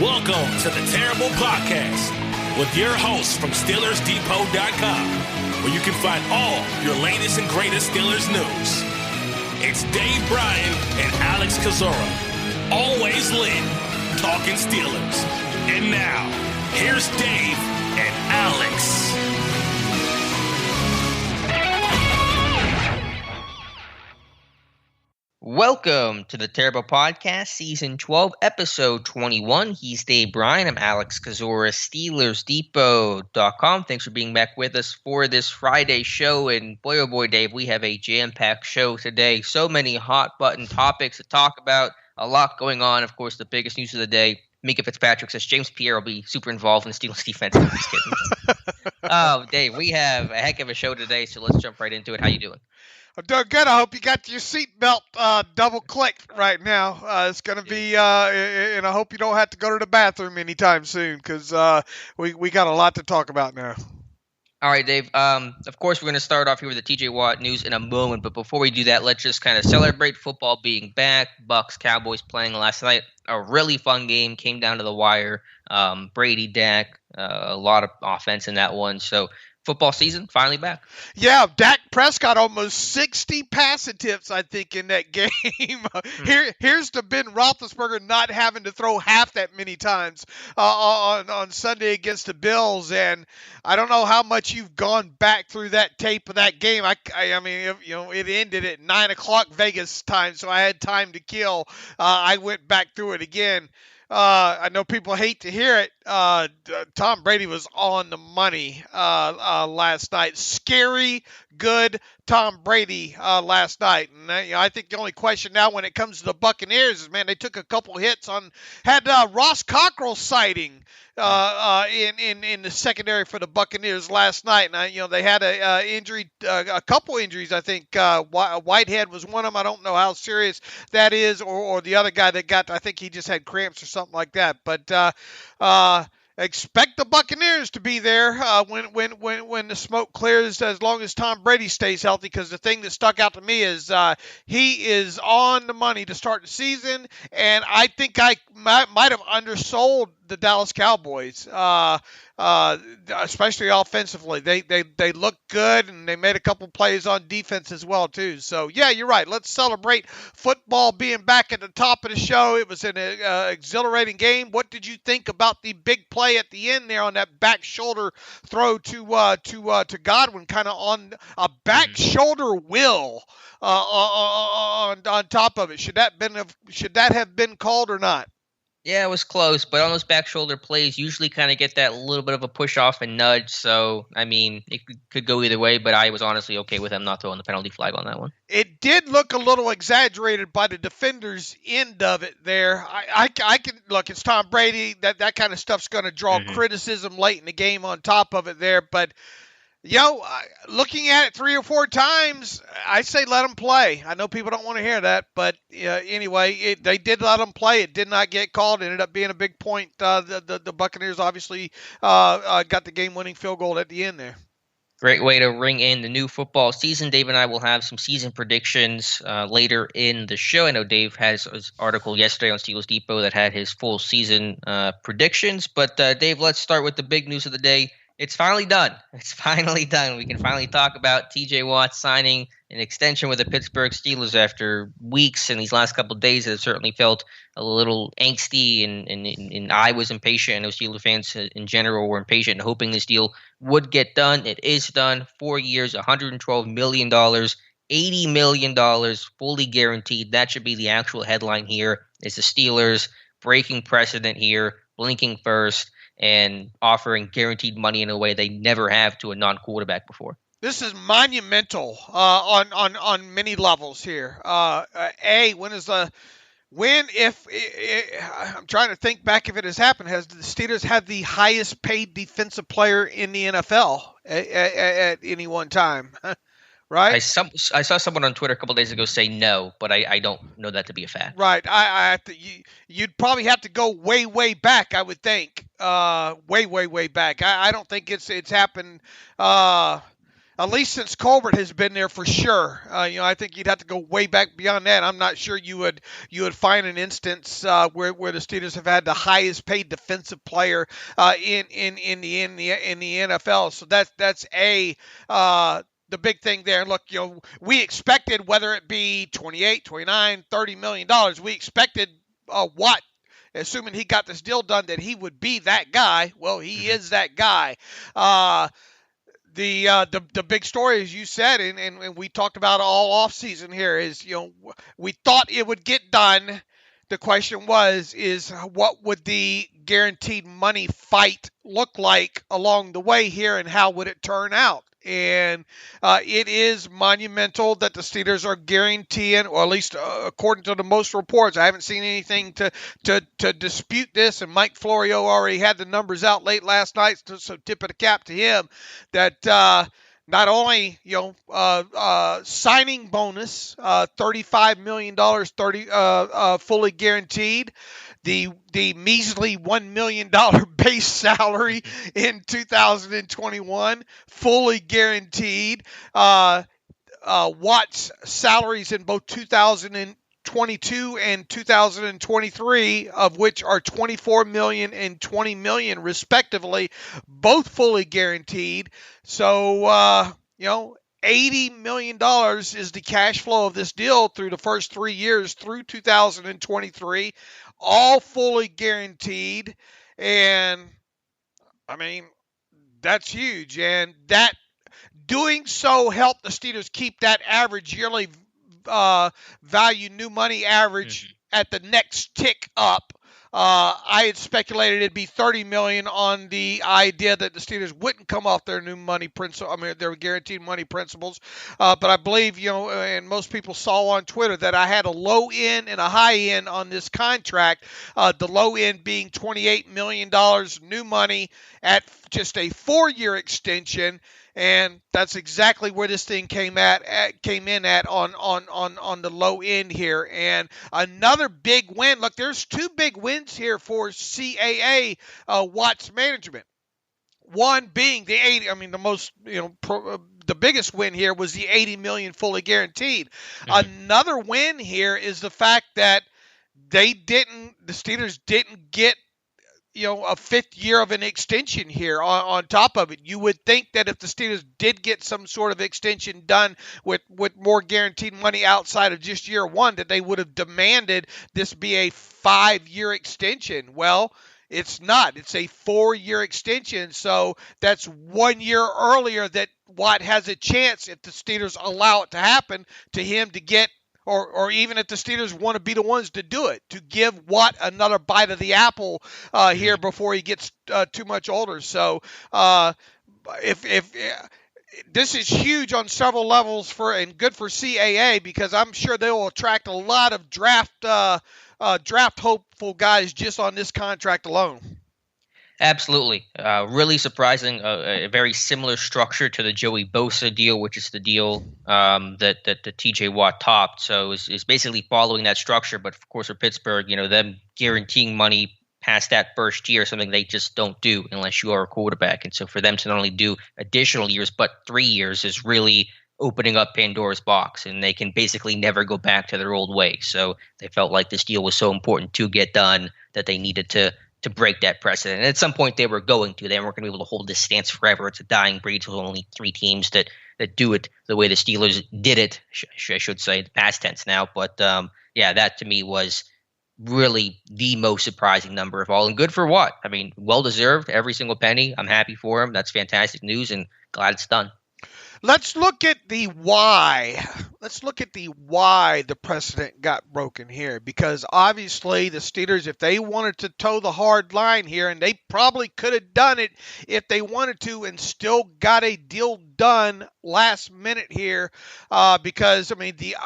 Welcome to the Terrible Podcast with your hosts from SteelersDepot.com, where you can find all your latest and greatest Steelers news. It's Dave Bryan and Alex Kozora, always lit, talking Steelers. And now, here's Dave and Alex. Welcome to the Terrible Podcast, Season 12, Episode 21. He's Dave Bryan. I'm Alex Kozora, SteelersDepot.com. Thanks for being back with us for this Friday show. And boy, oh boy, Dave, we have a jam-packed show today. So many hot-button topics to talk about. A lot going on. Of course, the biggest news of the day, Minkah Fitzpatrick says James Pierre will be super involved in the Steelers defense. I'm just kidding. Oh, Dave, we have a heck of a show today, so let's jump right into it. How you doing? I'm doing good. I hope you got your seatbelt double-clicked right now. It's going to be, and I hope you don't have to go to the bathroom anytime soon because we got a lot to talk about now. All right, Dave. Of course, we're going to start off here with the TJ Watt news in a moment, but before we do that, let's just kind of celebrate football being back. Bucs, Cowboys playing last night. A really fun game. Came down to the wire. Brady, Dak, a lot of offense in that one. So football season finally back. Yeah, Dak Prescott almost 60 pass attempts, I think, in that game. Here's to Ben Roethlisberger not having to throw half that many times on Sunday against the Bills. And I don't know how much you've gone back through that tape of that game. I mean, it ended at 9 o'clock Vegas time, so I had time to kill. I went back through it again. I know people hate to hear it. Tom Brady was on the money last night. Scary good Tom Brady last night. And I think the only question now when it comes to the Buccaneers is, man, they took a couple hits had Ross Cockrell sighting in the secondary for the Buccaneers last night. And they had a couple injuries. I think Whitehead was one of them. I don't know how serious that is, or the other guy that got. I think he just had cramps or something like that. But expect the Buccaneers to be there when the smoke clears, as long as Tom Brady stays healthy, because the thing that stuck out to me is he is on the money to start the season, and I think I might have undersold the Dallas Cowboys, especially offensively. They look good, and they made a couple plays on defense as well, too. So, yeah, you're right. Let's celebrate football being back at the top of the show. It was an exhilarating game. What did you think about the big play at the end there on that back shoulder throw to Godwin, kind of on a back shoulder will on top of it? Should that have been called or not? Yeah, it was close, but on those back shoulder plays, usually kind of get that little bit of a push off and nudge. So, I mean, it could go either way, but I was honestly okay with him not throwing the penalty flag on that one. It did look a little exaggerated by the defender's end of it there. I can look, it's Tom Brady. That kind of stuff's going to draw criticism late in the game on top of it there, but looking at it 3 or 4 times, I say let them play. I know people don't want to hear that, but anyway, they did let them play. It did not get called. It ended up being a big point. The Buccaneers obviously got the game-winning field goal at the end there. Great way to ring in the new football season. Dave and I will have some season predictions later in the show. I know Dave has his article yesterday on Steelers Depot that had his full season predictions. But Dave, let's start with the big news of the day. It's finally done. It's finally done. We can finally talk about TJ Watt signing an extension with the Pittsburgh Steelers after weeks, and these last couple of days it certainly felt a little angsty, and I was impatient, and those Steelers fans in general were impatient and hoping this deal would get done. It is done. 4 years, $112 million, $80 million, fully guaranteed. That should be the actual headline here, is the Steelers breaking precedent here, blinking first, and offering guaranteed money in a way they never have to a non-quarterback before. This is monumental on many levels here. If I'm trying to think back if it has happened, has the Steelers had the highest paid defensive player in the NFL at any one time? Right? I saw someone on Twitter a couple days ago say no, but I don't know that to be a fact. Right. You'd probably have to go way back, I would think. Way back. I don't think it's happened. at least since Colbert has been there for sure. I think you'd have to go way back beyond that. I'm not sure you would find an instance where the Steelers have had the highest paid defensive player in the NFL. So that's the big thing there. Look, we expected, whether it be 28, 29, $30 million, we expected Watt, assuming he got this deal done, that he would be that guy. Well, he is that guy. The big story, as you said, and we talked about all offseason here, is, we thought it would get done. The question is what would the guaranteed money fight look like along the way here, and how would it turn out? And it is monumental that the Steelers are guaranteeing, or at least according to the most reports, I haven't seen anything to dispute this, and Mike Florio already had the numbers out late last night, so tip of the cap to him, that not only signing bonus, $35 million, fully guaranteed, the measly $1 million base salary in 2021, fully guaranteed. Watt's salaries in both 2022 and 2023, of which are $24 million and $20 million respectively, both fully guaranteed. So, $80 million is the cash flow of this deal through the first 3 years through 2023, all fully guaranteed. And I mean, that's huge. And that doing so helped the Steelers keep that average yearly value, new money average at the next tick up. I had speculated it'd be $30 million on the idea that the Steelers wouldn't come off their new money principle. Their guaranteed money principles. But I believe, and most people saw on Twitter that I had a low end and a high end on this contract. The low end being $28 million new money at just a 4-year extension. And that's exactly where this thing came in at on the low end here. And another big win. Look, there's 2 big wins here for CAA Watts management. One being the 80. I mean, the most the biggest win here was the $80 million fully guaranteed. Another win here is the fact that the Steelers didn't get a 5th year of an extension here on top of it. You would think that if the Steelers did get some sort of extension done with more guaranteed money outside of just year 1, that they would have demanded this be a 5-year extension. Well, it's not. It's a 4-year extension. So that's 1 year earlier that Watt has a chance, if the Steelers allow it to happen, to him to get, or even if the Steelers want to be the ones to do it, to give Watt another bite of the apple here before he gets too much older. So if this is huge on several levels and good for CAA, because I'm sure they will attract a lot of draft hopeful guys just on this contract alone. Absolutely. Really surprising. A very similar structure to the Joey Bosa deal, which is the deal that the TJ Watt topped. So it's basically following that structure. But of course, for Pittsburgh, them guaranteeing money past that first year, something they just don't do unless you are a quarterback. And so for them to not only do additional years, but 3 years is really opening up Pandora's box, and they can basically never go back to their old way. So they felt like this deal was so important to get done that they needed to break that precedent. And at some point they were going to. They weren't going to be able to hold this stance forever. It's a dying breed. So there's only 3 teams that do it the way the Steelers did it, I should say, past tense now. But that to me was really the most surprising number of all. And good for Watt. I mean, well-deserved, every single penny. I'm happy for him. That's fantastic news, and glad it's done. Let's look at the why. Let's look at the why the precedent got broken here, because obviously the Steelers, if they wanted to toe the hard line here, and they probably could have done it if they wanted to, and still got a deal done last minute here, because I mean the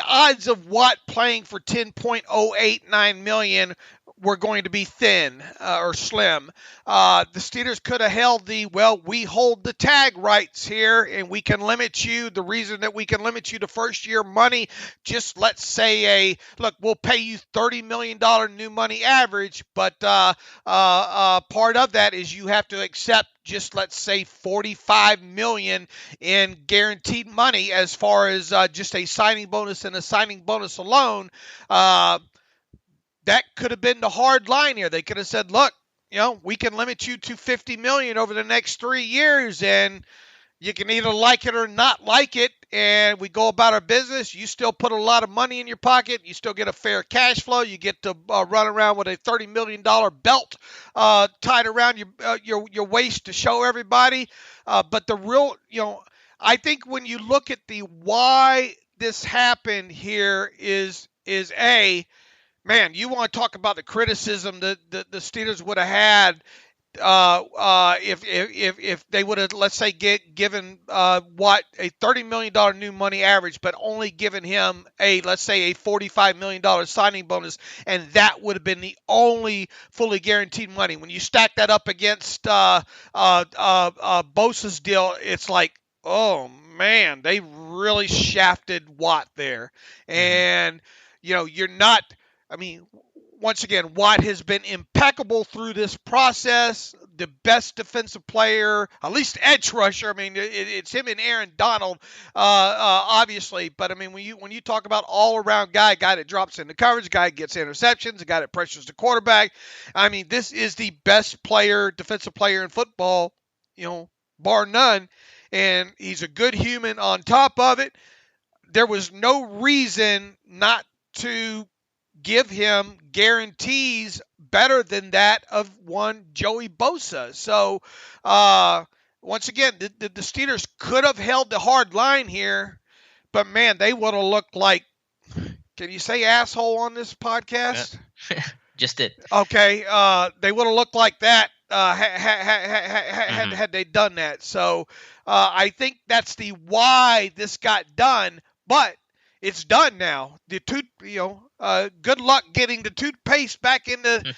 odds of Watt playing for $10.089 million were going to be thin or slim. The Steelers could have held we hold the tag rights here, and we can limit you. The reason that we can limit you to first year money, just let's say we'll pay you $30 million new money average, but part of that is you have to accept just, let's say, $45 million in guaranteed money as far as just a signing bonus and a signing bonus alone, that could have been the hard line here. They could have said, look, we can limit you to $50 million over the next 3 years, and you can either like it or not like it, and we go about our business. You still put a lot of money in your pocket. You still get a fair cash flow. You get to run around with a $30 million belt tied around your waist to show everybody. But the real, I think when you look at the why this happened here is man, you want to talk about the criticism that the Steelers would have had if they would have, let's say, given Watt a $30 million new money average, but only given him let's say a $45 million signing bonus, and that would have been the only fully guaranteed money. When you stack that up against Bosa's deal, it's like, oh man, they really shafted Watt there, and you're not. I mean, once again, Watt has been impeccable through this process. The best defensive player, at least edge rusher. I mean, it's him and Aaron Donald, obviously. But I mean, when you talk about all-around guy that drops into coverage, guy that gets interceptions, a guy that pressures the quarterback. I mean, this is the best defensive player in football, bar none. And he's a good human on top of it. There was no reason not to give him guarantees better than that of one Joey Bosa. So, once again, the Steelers could have held the hard line here, but man, they would have looked like, can you say asshole on this podcast? Yeah. Just did. Okay. They would have looked like that had they done that. So, I think that's the why this got done, but it's done now. Good luck getting the toothpaste back in the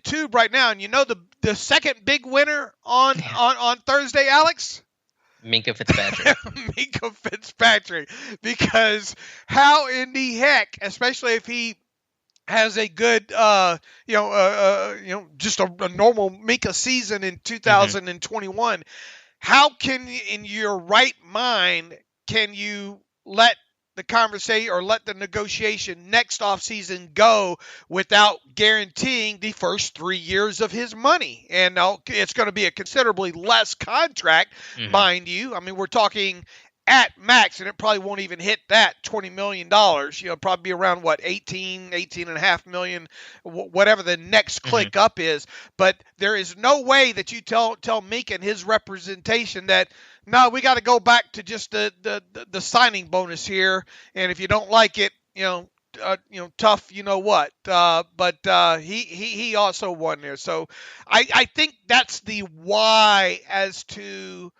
tube right now. And the second big winner on Thursday, Alex? Minkah Fitzpatrick. Minkah Fitzpatrick. Because how in the heck, especially if he has a good, just a normal Minkah season in 2021, how can, in your right mind, can you let the conversation or let the negotiation next offseason go without guaranteeing the first 3 years of his money? And it's going to be a considerably less contract, mind you. I mean, we're talking at max, and it probably won't even hit that $20 million. Probably be around 18.5 million, whatever the next click up is. But there is no way that you tell Minkah and his representation that, no, we got to go back to just the signing bonus here, and if you don't like it, tough, what. But he also won there. So I think that's the why as to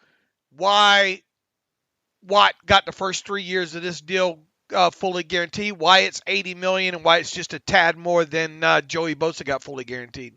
why Watt got the first 3 years of this deal fully guaranteed, why it's $80 million, and why it's just a tad more than Joey Bosa got fully guaranteed.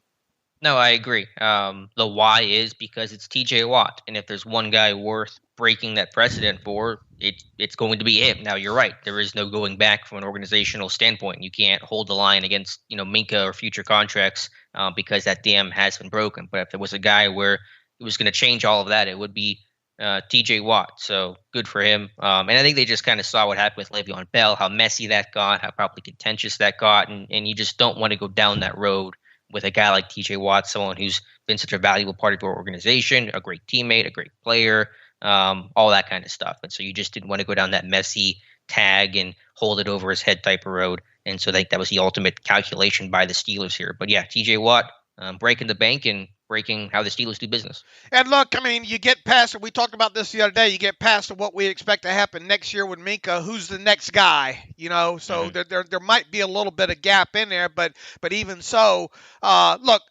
No, I agree. The why is because it's TJ Watt, and if there's one guy worth breaking that precedent for, it's going to be him. Now, you're right. There is no going back from an organizational standpoint. You can't hold the line against Minkah or future contracts because that dam has been broken. But if there was a guy where it was going to change all of that, it would be TJ Watt. So good for him. And I think they just kind of saw what happened with Le'Veon Bell, how messy that got, how probably contentious that got, and you just don't want to go down that road with a guy like TJ Watt, someone who's been such a valuable part of your organization, a great teammate, a great player, all that kind of stuff. And so you just didn't want to go down that messy tag and hold it over his head type of road. And so I think that was the ultimate calculation by the Steelers here. But yeah, TJ Watt breaking the bank and breaking how the Steelers do business. And look, I mean, you get past, we talked about this the other day, you get past what we expect to happen next year with Minkah, who's the next guy, so there might be a little bit of gap in there, but even so, look,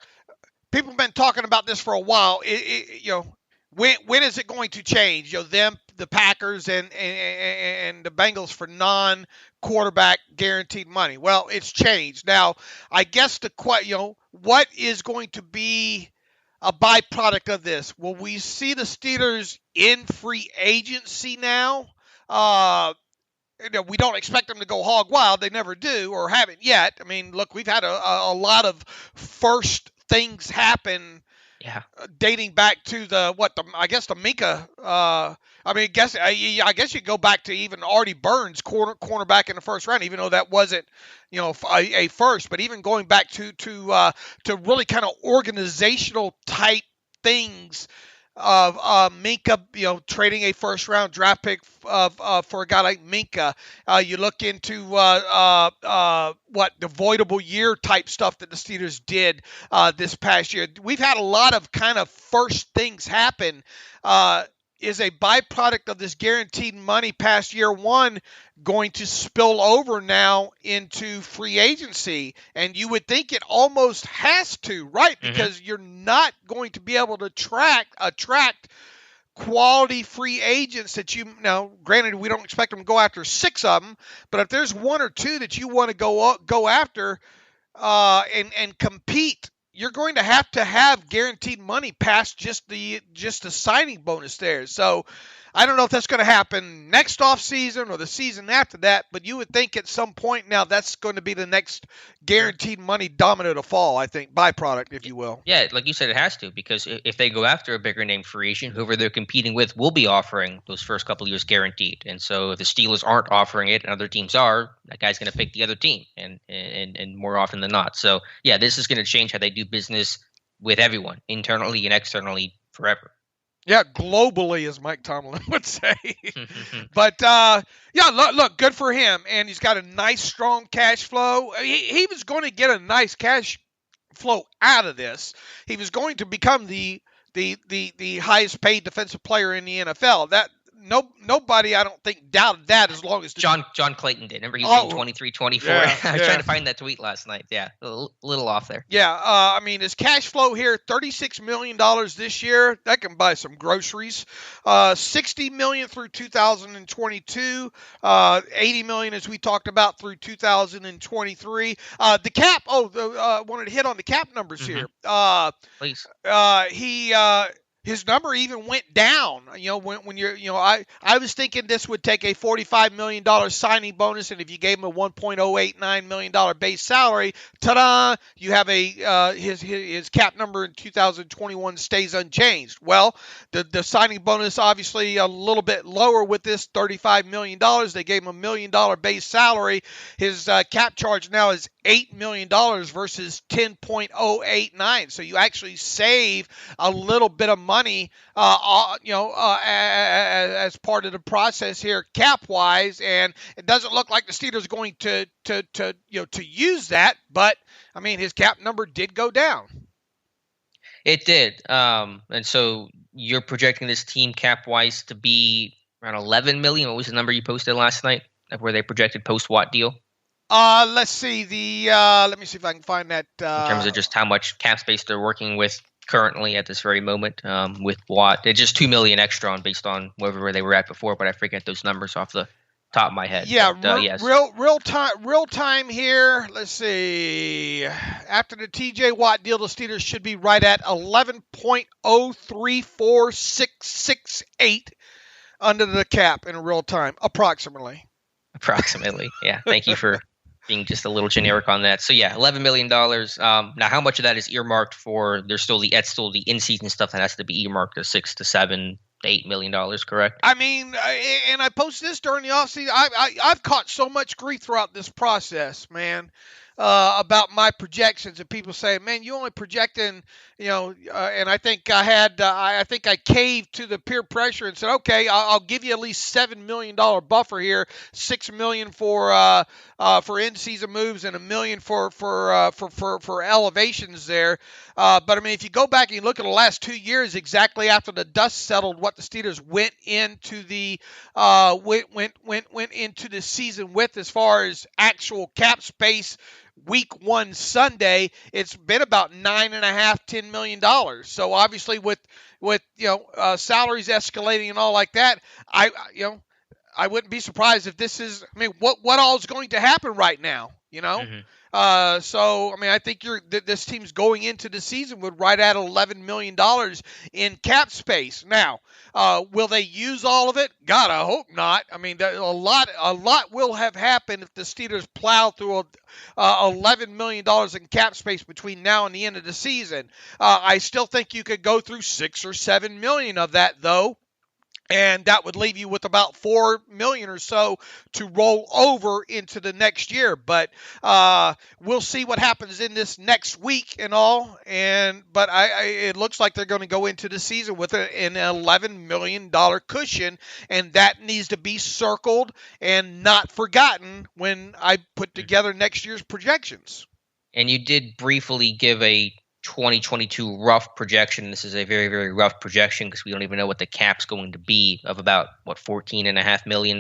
people have been talking about this for a while. When is it going to change? The Packers and the Bengals for non-quarterback guaranteed money. Well, it's changed. Now, I guess what is going to be a byproduct of this? Will we see the Steelers in free agency now? We don't expect them to go hog wild. They never do, or haven't yet. I mean, look, we've had a lot of first things happen Yeah. Dating back to the Minkah. I guess you go back to even Artie Burns, cornerback in the first round, even though that wasn't, a first. But even going back to really kind of organizational type things of Minkah, trading a first round draft pick for a guy like Minkah. You look into the voidable year type stuff that the Steelers did this past year. We've had a lot of kind of first things happen. Is a byproduct of this guaranteed money past year one going to spill over now into free agency? And you would think it almost has to, right? Because you're not going to be able to attract quality free agents that granted, we don't expect them to go after 6 of them, but if there's 1 or 2 that you want to go after and compete, you're going to have guaranteed money past just the signing bonus there. So I don't know if that's going to happen next offseason or the season after that, but you would think at some point now that's going to be the next guaranteed money domino to fall, I think, byproduct, if you will. Yeah, like you said, it has to, because if they go after a bigger name free agent, whoever they're competing with will be offering those first couple of years guaranteed. And so if the Steelers aren't offering it and other teams are, that guy's going to pick the other team and more often than not. So, yeah, this is going to change how they do business with everyone, internally and externally, forever. Yeah, globally, as Mike Tomlin would say. But, look, good for him. And he's got a nice, strong cash flow. He was going to get a nice cash flow out of this. He was going to become the highest paid defensive player in the NFL. Nobody, I don't think, doubted that as long as John Clayton did. Remember, he was 23, 24. Yeah, I was trying to find that tweet last night. Yeah, a little off there. Yeah, his cash flow here, $36 million this year. That can buy some groceries. $60 million through 2022. $80 million, as we talked about, through 2023. The cap. Wanted to hit on the cap numbers here. Please. His number even went down. When you're, I was thinking this would take a $45 million signing bonus, and if you gave him a $1.089 million base salary, ta-da! You have his cap number in 2021 stays unchanged. Well, the signing bonus obviously a little bit lower with this $35 million. They gave him $1 million base salary. His cap charge now is $8 million versus 10.089. So you actually save a little bit of money, as part of the process here, cap wise. And it doesn't look like the Steelers are going to use that. But I mean, his cap number did go down. It did. And so you're projecting this team cap wise to be around 11 million. What was the number you posted last night of where they projected post Watt deal? Let's see let me see if I can find that. In terms of just how much cap space they're working with currently at this very moment, with Watt. It's just $2 million extra on based on wherever they were at before, but I forget those numbers off the top of my head. Yeah, but, yes. real time here. Let's see. After the TJ Watt deal, the Steelers should be right at 11.034668 under the cap in real time, approximately. Yeah. Thank you for being just a little generic on that. So yeah, $11 million. Now, how much of that is earmarked for? That's still the in-season stuff that has to be earmarked as $6 to $7 to $8 million, correct? I mean, and I posted this during the offseason. I've caught so much grief throughout this process, man, about my projections, and people say, "Man, you only projecting." And I think I caved to the peer pressure and said, okay, I'll give you at least $7 million buffer here, $6 million for in-season moves and $1 million for elevations there. But I mean, if you go back and you look at the last 2 years, exactly after the dust settled, what the Steelers went into the season with as far as actual cap space. Week 1 Sunday, it's been about $9.5–10 million. So obviously, with salaries escalating and all like that, I wouldn't be surprised if this is. I mean, what all is going to happen right now? So, I mean, I think this team's going into the season with right at $11 million in cap space. Now, will they use all of it? God, I hope not. I mean, a lot will have happened if the Steelers plow through $11 million in cap space between now and the end of the season. I still think you could go through 6 or 7 million of that, though. And that would leave you with about $4 million or so to roll over into the next year. But we'll see what happens in this next week and all. But it looks like they're going to go into the season with an $11 million cushion, and that needs to be circled and not forgotten when I put together next year's projections. And you did briefly give a 2022 rough projection. This is a very, very rough projection because we don't even know what the cap's going to be, of about $14.5 million.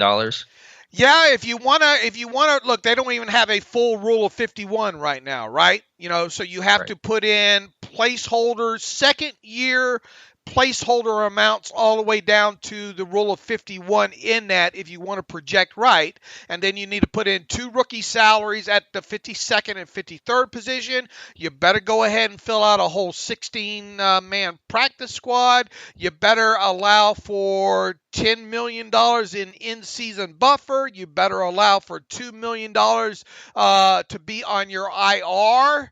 Yeah, if you wanna look, they don't even have a full rule of 51 right now, right? So you have to put in placeholders, second year placeholder amounts all the way down to the rule of 51 in that if you want to project right. And then you need to put in 2 rookie salaries at the 52nd and 53rd position. You better go ahead and fill out a whole 16-man practice squad. You better allow for $10 million in in-season buffer. You better allow for $2 million to be on your IR.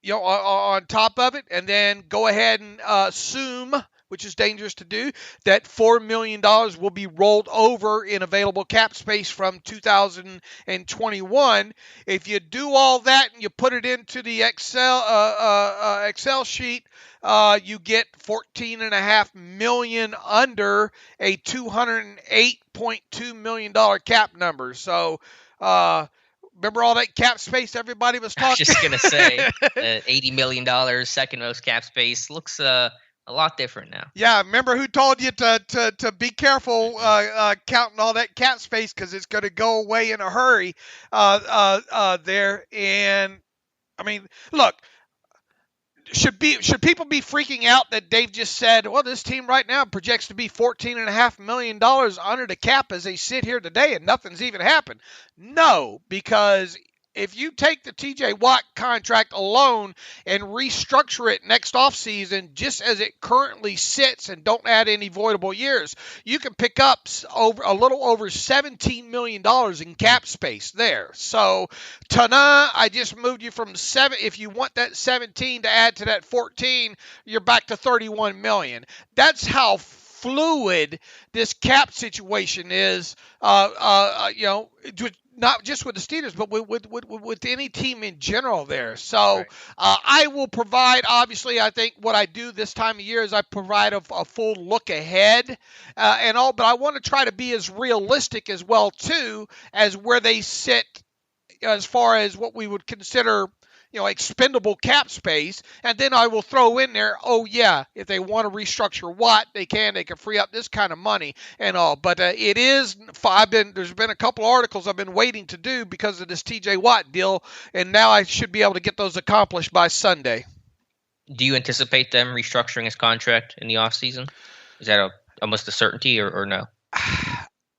On top of it, and then go ahead and assume, which is dangerous to do, that $4 million will be rolled over in available cap space from 2021. If you do all that and you put it into the Excel sheet, you get $14.5 million under a $208.2 million cap number. So, remember all that cap space everybody was talking? I was just going to say, $80 million, second most cap space, looks a lot different now. Yeah, remember who told you to be careful counting all that cap space because it's going to go away in a hurry there. And, I mean, look, should people be freaking out that Dave just said, well, this team right now projects to be $14.5 million under the cap as they sit here today and nothing's even happened? No, because if you take the TJ Watt contract alone and restructure it next offseason just as it currently sits and don't add any voidable years, you can pick up a little over $17 million in cap space there. So, I just moved you from 7. If you want that 17 to add to that 14, you're back to $31 million. That's how fluid this cap situation is, not just with the Steelers, but with any team in general there. So I will provide, obviously, I think what I do this time of year is I provide a full look ahead and all, but I want to try to be as realistic as well, too, as where they sit as far as what we would consider expendable cap space, and then I will throw in there, if they want to restructure Watt, they can free up this kind of money and all. But there's been a couple articles I've been waiting to do because of this TJ Watt deal, and now I should be able to get those accomplished by Sunday. Do you anticipate them restructuring his contract in the offseason? Is that almost a certainty or no?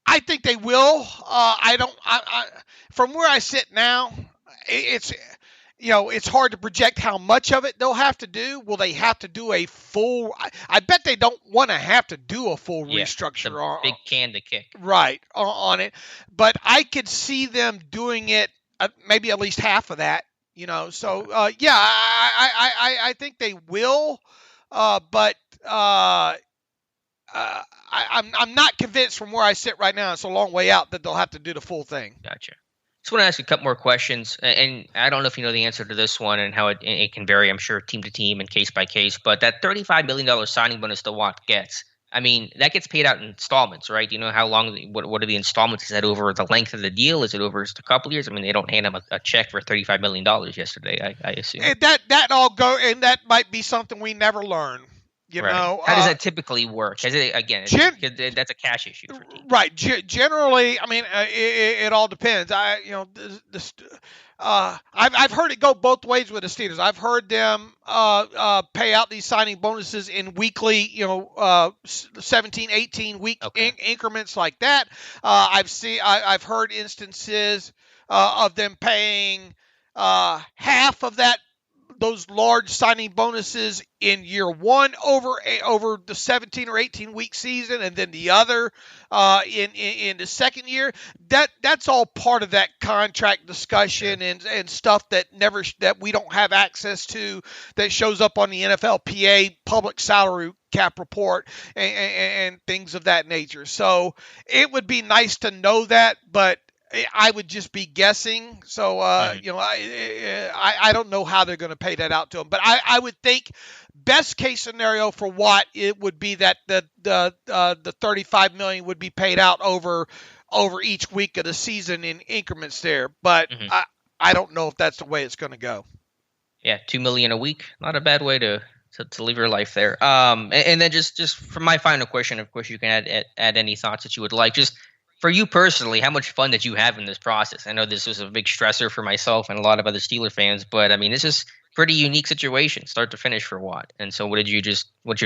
I think they will. From where I sit now, it's hard to project how much of it they'll have to do. Will they have to do a full? I bet they don't want to have to do a full restructure on big can to kick. Right on it, but I could see them doing it maybe at least half of that. So I think they will, but I'm not convinced from where I sit right now. It's a long way out that they'll have to do the full thing. Gotcha. Just want to ask you a couple more questions, and I don't know if you know the answer to this one and how it can vary, I'm sure, team to team and case by case, but that $35 million signing bonus that Watt gets, I mean, that gets paid out in installments, right? Do you know how long, what are the installments? Is that over the length of the deal? Is it over just a couple of years? I mean, they don't hand him a check for $35 million yesterday, I assume. And that might be something we never learn. How does that typically work? That's a cash issue for teams. Right. Generally, I mean, it all depends. I've heard it go both ways with the Steelers. I've heard them pay out these signing bonuses in weekly, 17, 18 week increments like that. I've heard instances of them paying half of those large signing bonuses in year one over the 17 or 18 week season, and then the other in the second year. That's all part of that contract discussion and stuff that we don't have access to, that shows up on the NFLPA public salary cap report and things of that nature. So it would be nice to know that, but I would just be guessing. So, I don't know how they're going to pay that out to him. But I would think best case scenario for Watt, it would be that the $35 million would be paid out over each week of the season in increments there. But I don't know if that's the way it's going to go. Yeah, $2 million a week, not a bad way to live your life there. And then just for my final question, of course, you can add any thoughts that you would like. Just for you personally, how much fun did you have in this process? I know this was a big stressor for myself and a lot of other Steeler fans, but I mean, this is pretty unique situation, start to finish for Watt. And so what's your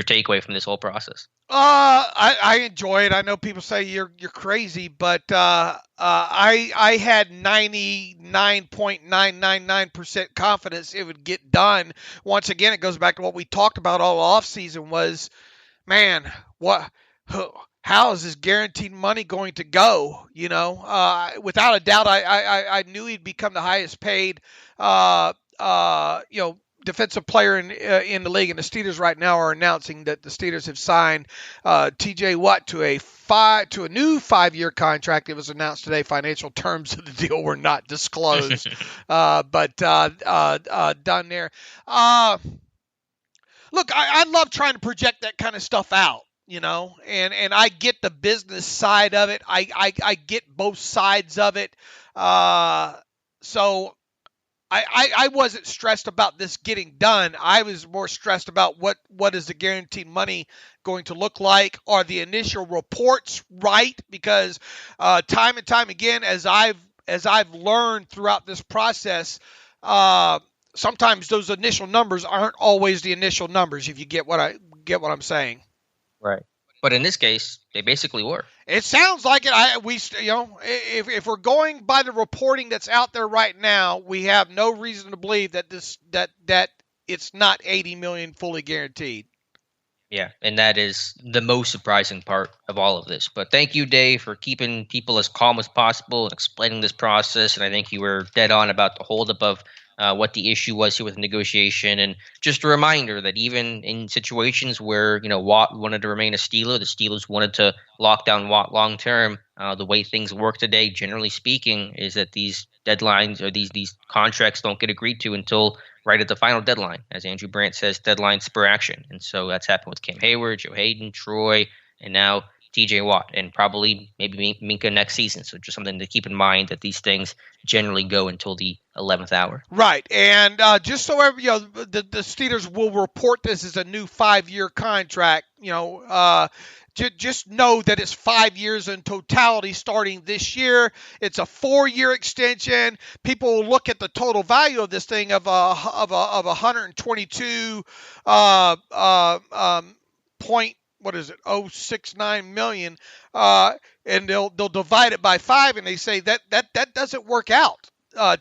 takeaway from this whole process? I enjoy it. I know people say you're crazy, but I had 99.999% confidence it would get done. Once again, it goes back to what we talked about all off season was, man, how is this guaranteed money going to go? Without a doubt, I knew he'd become the highest paid, defensive player in the league. And the Steelers right now are announcing that the Steelers have signed T.J. Watt to a new 5-year contract. It was announced today. Financial terms of the deal were not disclosed, but done there. Look, I love trying to project that kind of stuff out. And I get the business side of it. I get both sides of it. So I wasn't stressed about this getting done. I was more stressed about what is the guaranteed money going to look like? Are the initial reports right? Because time and time again, as I've learned throughout this process, sometimes those initial numbers aren't always the initial numbers. If you get what I'm saying. Right. But in this case, they basically were. It sounds like it. If we're going by the reporting that's out there right now, we have no reason to believe that that it's not $80 million fully guaranteed. Yeah, and that is the most surprising part of all of this. But thank you, Dave, for keeping people as calm as possible and explaining this process. And I think you were dead on about the holdup of what the issue was here with the negotiation. And just a reminder that even in situations where, Watt wanted to remain a Steeler, the Steelers wanted to lock down Watt long term. The way things work today, generally speaking, is that these deadlines or these contracts don't get agreed to until right at the final deadline. As Andrew Brandt says, deadline spur action. And so that's happened with Cam Hayward, Joe Hayden, Troy, and now TJ Watt, and probably maybe Minkah next season. So just something to keep in mind that these things generally go until the 11th hour. Right. And just so the Steelers will report this as a new 5-year contract, just know that it's 5 years in totality starting this year. It's a 4-year extension. People will look at the total value of this thing of 122 0.069 million, and they'll divide it by 5, and they say that doesn't work out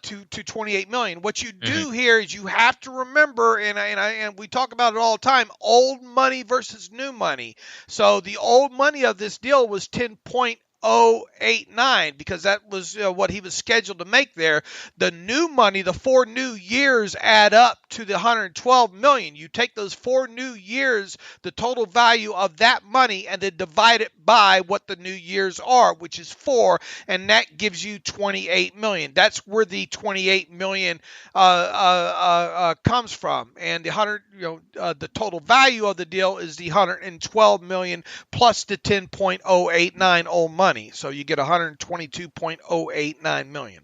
to 28 million. What you do here is you have to remember, and we talk about it all the time, old money versus new money. So the old money of this deal was 10.089 because that was what he was scheduled to make there. The new money, the 4 new years add up to the 112 million. You take those 4 new years, the total value of that money, and then divide it by what the new years are, which is 4, and that gives you 28 million. That's where the 28 million comes from. And the total value of the deal is the 112 million plus the 10.089 old money. So you get 122.089 million.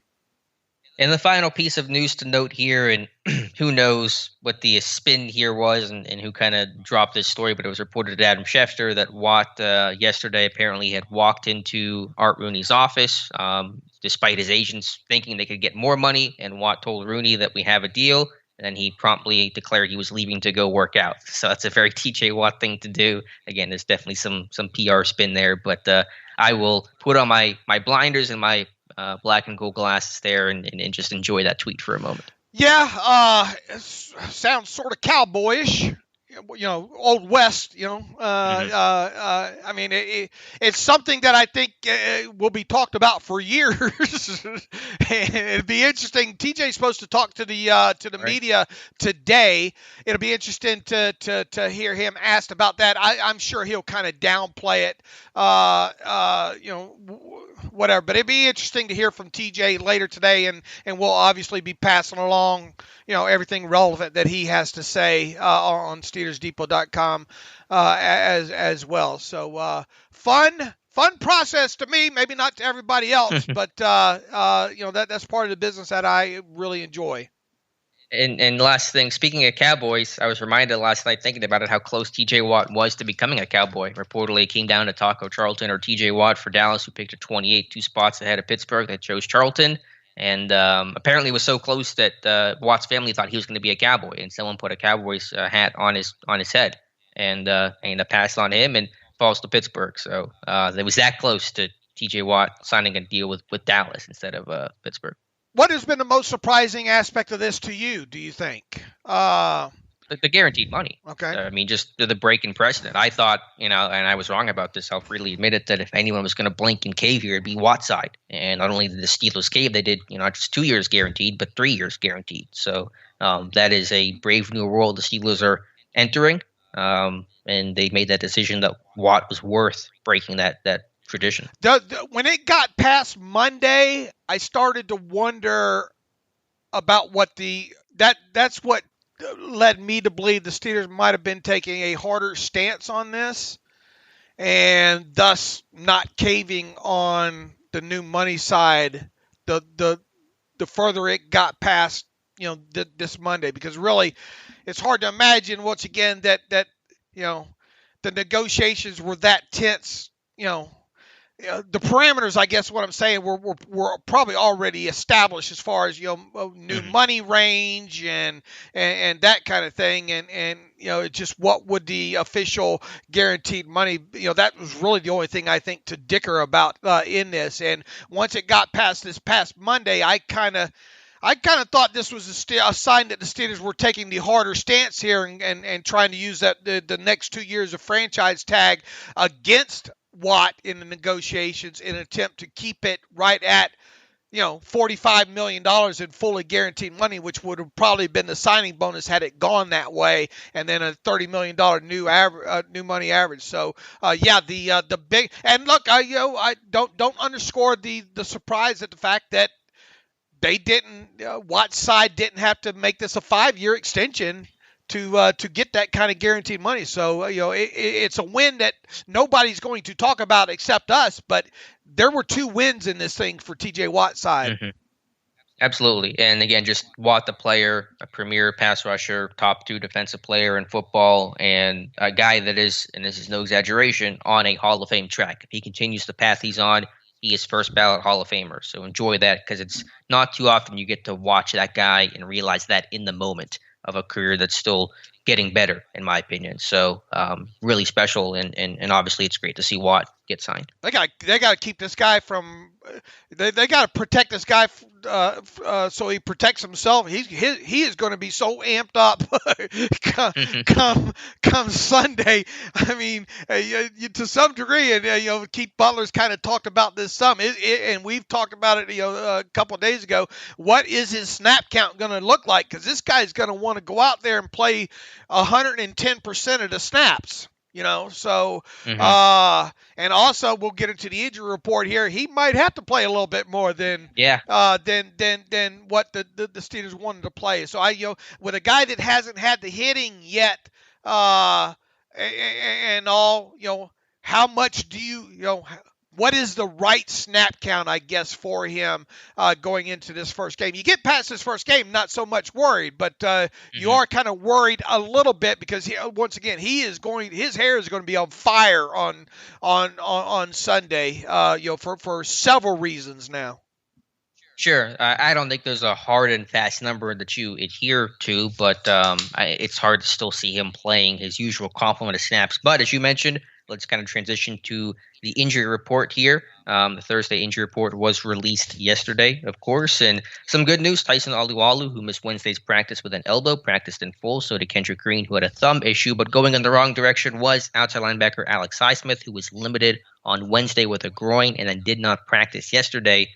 And the final piece of news to note here, and who knows what the spin here was and who kind of dropped this story, but it was reported to Adam Schefter that Watt yesterday apparently had walked into Art Rooney's office despite his agents thinking they could get more money, and Watt told Rooney that we have a deal, and then he promptly declared he was leaving to go work out. So that's a very TJ Watt thing to do. Again, there's definitely some PR spin there, but I will put on my blinders and my black and gold glasses there and just enjoy that tweet for a moment. Yeah, sounds sort of cowboyish. Old West, I mean, it's something that I think will be talked about for years. It'd be interesting. TJ's supposed to talk to the media today. It'll be interesting to hear him asked about that. I'm sure he'll kind of downplay it, whatever. But it'd be interesting to hear from TJ later today, and we'll obviously be passing along, everything relevant that he has to say on SteelersDepot.com as well. So fun process to me, maybe not to everybody else, but that's part of the business that I really enjoy. And last thing, speaking of Cowboys, I was reminded last night thinking about it how close TJ Watt was to becoming a Cowboy. Reportedly, it came down to Taco Charlton or TJ Watt for Dallas, who picked at 28, 2 spots ahead of Pittsburgh that chose Charlton. And apparently it was so close that Watt's family thought he was going to be a Cowboy, and someone put a Cowboys hat on his head and passed on him and falls to Pittsburgh. So it was that close to TJ Watt signing a deal with Dallas instead of Pittsburgh. What has been the most surprising aspect of this to you, do you think? The guaranteed money. Okay. I mean, just the break in precedent. I thought, and I was wrong about this. I'll freely admit it, that if anyone was going to blink and cave here, it'd be Watt's side. And not only did the Steelers cave, they did, not just 2 years guaranteed, but 3 years guaranteed. So that is a brave new world the Steelers are entering. And they made that decision that Watt was worth breaking that tradition. When it got past Monday, I started to wonder about that's what led me to believe the Steelers might have been taking a harder stance on this and thus not caving on the new money side the further it got past this Monday, because really it's hard to imagine once again that the negotiations were that tense. The parameters, I guess what I'm saying, were probably already established as far as new money range and that kind of thing, and just what would the official guaranteed money, that was really the only thing I think to dicker about in this. And once it got past this past Monday, I kind of thought this was a sign that the Steelers were taking the harder stance here and trying to use the next 2 years of franchise tag against Watt in the negotiations in an attempt to keep it right at $45 million in fully guaranteed money, which would have probably been the signing bonus had it gone that way, and then a $30 million new money average. So the big, and look, I don't underscore the surprise at the fact that they didn't, Watt's side didn't have to make this a 5-year extension to get that kind of guaranteed money. So, it's a win that nobody's going to talk about except us, but there were 2 wins in this thing for TJ Watt's side. Mm-hmm. Absolutely. And again, just Watt, the player, a premier pass rusher, top 2 defensive player in football, and a guy that is, and this is no exaggeration, on a Hall of Fame track. If he continues the path he's on, he is first ballot Hall of Famer. So enjoy that, because it's not too often you get to watch that guy and realize that in the moment of a career that's still getting better, in my opinion. So really special, and obviously it's great to see Watt get signed. They got to keep this guy from. They got to protect this guy so he protects himself. He is going to be so amped up come Sunday. I mean, to some degree, and Keith Butler's kind of talked about this some, and we've talked about it a couple of days ago. What is his snap count going to look like? Because this guy's going to want to go out there and play 110% of the snaps. So, and also we'll get into the injury report here. He might have to play a little bit more than what the Steelers wanted to play. So with a guy that hasn't had the hitting yet, and all, how much do what is the right snap count, I guess, for him going into this first game? You get past this first game, not so much worried, but you are kind of worried a little bit because once again, his hair is going to be on fire on Sunday, for several reasons now. Sure. I don't think there's a hard and fast number that you adhere to, but it's hard to still see him playing his usual complement of snaps. But as you mentioned, let's kind of transition to the injury report here. The Thursday injury report was released yesterday, of course, and some good news. Tyson Alualu, who missed Wednesday's practice with an elbow, practiced in full. So did Kendrick Green, who had a thumb issue, but going in the wrong direction was outside linebacker Alex Highsmith, who was limited on Wednesday with a groin and then did not practice yesterday,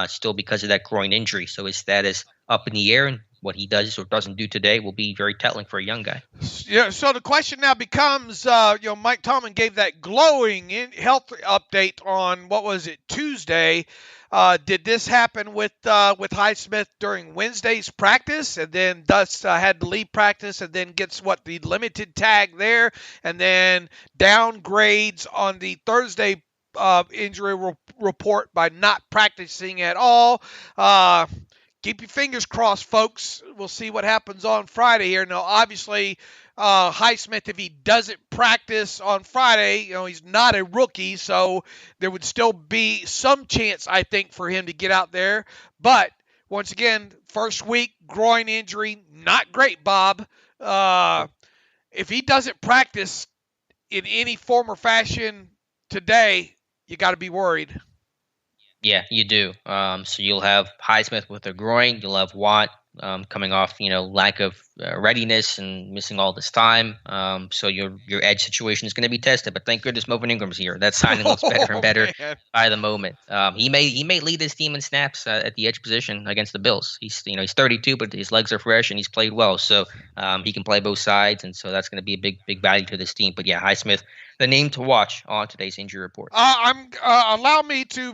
still because of that groin injury. So his status up in the air, and what he does or doesn't do today will be very telling for a young guy. Yeah. So the question now becomes, Mike Tomlin gave that glowing health update on what was it, Tuesday. Did this happen with Highsmith during Wednesday's practice, and then thus had to leave practice, and then gets the limited tag there, and then downgrades on the Thursday injury report by not practicing at all? Keep your fingers crossed, folks. We'll see what happens on Friday here. Now, obviously, Highsmith, if he doesn't practice on Friday, he's not a rookie, so there would still be some chance, I think, for him to get out there. But once again, first week, groin injury, not great, Bob. If he doesn't practice in any form or fashion today, you got to be worried. Yeah, you do. So you'll have Highsmith with a groin. You'll have Watt coming off, lack of readiness and missing all this time. So your edge situation is going to be tested. But thank goodness Melvin Ingram's here. That signing looks better and better by the moment. He may lead his team in snaps at the edge position against the Bills. He's 32, but his legs are fresh and he's played well. So he can play both sides, and so that's going to be a big value to this team. But yeah, Highsmith, the name to watch on today's injury report. Allow me to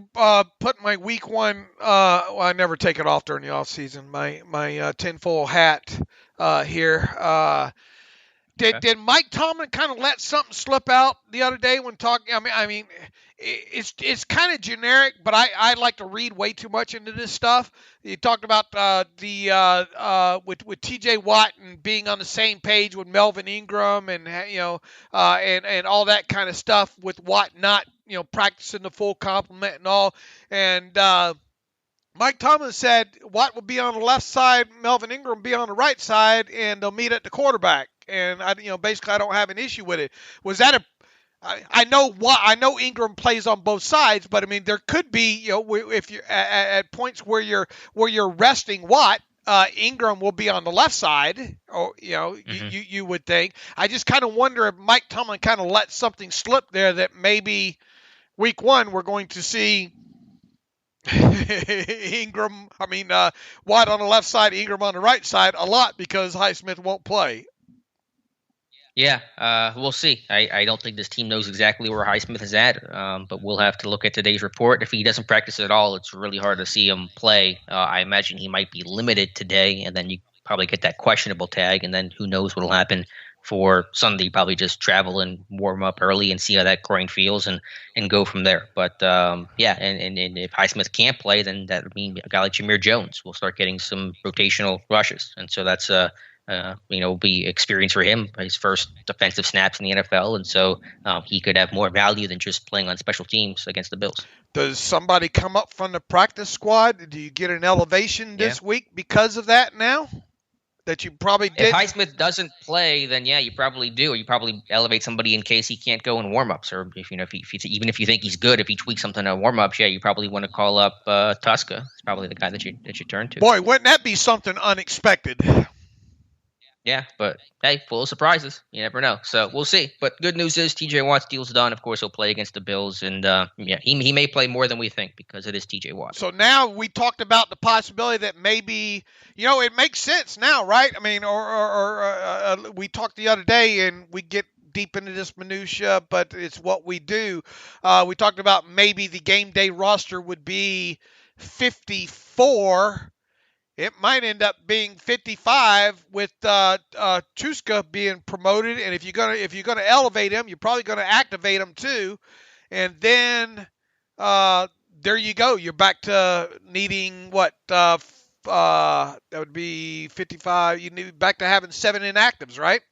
put my week one. I never take it off during the off season. My tinfoil hat here. Did Mike Tomlin kind of let something slip out the other day when talking? I mean, it's kind of generic, but I like to read way too much into this stuff. You talked about with T.J. Watt and being on the same page with Melvin Ingram, and and all that kind of stuff, with Watt not practicing the full complement and all. And Mike Tomlin said Watt will be on the left side, Melvin Ingram will be on the right side, and they'll meet at the quarterback. And basically, I don't have an issue with it. Was that I know Ingram plays on both sides, but I mean, there could be, if you're at points where you're resting Watt, Ingram will be on the left side, or you would think. I just kind of wonder if Mike Tomlin kind of let something slip there, that maybe week one we're going to see Watt on the left side, Ingram on the right side a lot, because Highsmith won't play. Yeah, we'll see. I don't think this team knows exactly where Highsmith is at, but we'll have to look at today's report. If he doesn't practice at all, it's really hard to see him play. I imagine he might be limited today, and then you probably get that questionable tag, and then who knows what will happen for Sunday. Probably just travel and warm up early and see how that groin feels, and go from there. But and if Highsmith can't play, then that would mean a guy like Jameer Jones will start getting some rotational rushes, and so that's will be experience for him, his first defensive snaps in the NFL, and so he could have more value than just playing on special teams against the Bills. Does somebody come up from the practice squad? Do you get an elevation this week because of that now? That you probably did. If Highsmith doesn't play, then yeah, you probably do. Or you probably elevate somebody in case he can't go in warmups, or even if you think he's good, if he tweaks something in warmups, yeah, you probably want to call up Tuska. It's probably the guy that you turn to. Boy, wouldn't that be something unexpected? Yeah, but hey, full of surprises. You never know. So we'll see. But good news is TJ Watt's deal's done. Of course, he'll play against the Bills, and he may play more than we think, because it is TJ Watt. So now we talked about the possibility that maybe, it makes sense now, right? I mean, or we talked the other day, and we get deep into this minutia, but it's what we do. We talked about maybe the game day roster would be 54. It might end up being 55 with Tuska being promoted, and if you're gonna elevate him, you're probably gonna activate him too, and then there you go. You're back to needing what? That would be 55. You need back to having 7 inactives, right?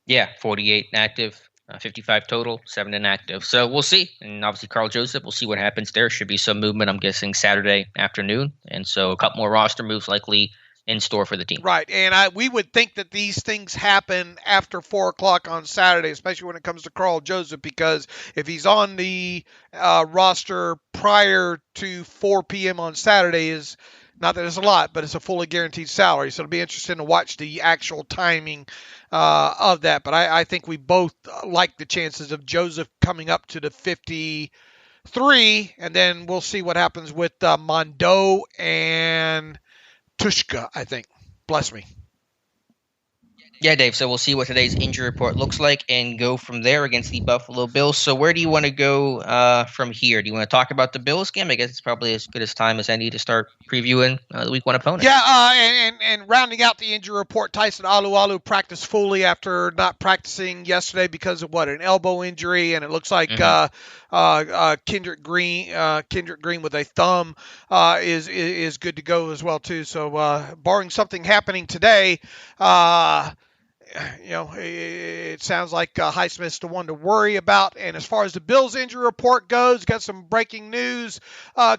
Yeah, 48 active. 55 total, 7 inactive. So we'll see. And obviously Carl Joseph, we'll see what happens there. Should be some movement, I'm guessing, Saturday afternoon. And so a couple more roster moves likely in store for the team. Right, and we would think that these things happen after 4 o'clock on Saturday, especially when it comes to Carl Joseph, because if he's on the roster prior to 4 p.m. on Saturday, is not that it's a lot, but it's a fully guaranteed salary. So it'll be interesting to watch the actual timing of that. But I think we both like the chances of Joseph coming up to the 53, and then we'll see what happens with Mondo and Tushka, I think. Bless me. Yeah, Dave. So we'll see what today's injury report looks like and go from there against the Buffalo Bills. So where do you want to go from here? Do you want to talk about the Bills game? I guess it's probably as good as time as any to start previewing the Week 1 opponent. Yeah, and rounding out the injury report, Tyson Alualu practiced fully after not practicing yesterday because of an elbow injury, and it looks like Kendrick Green with a thumb is good to go as well too. So barring something happening today, it sounds like Highsmith's the one to worry about. And as far as the Bills injury report goes, got some breaking news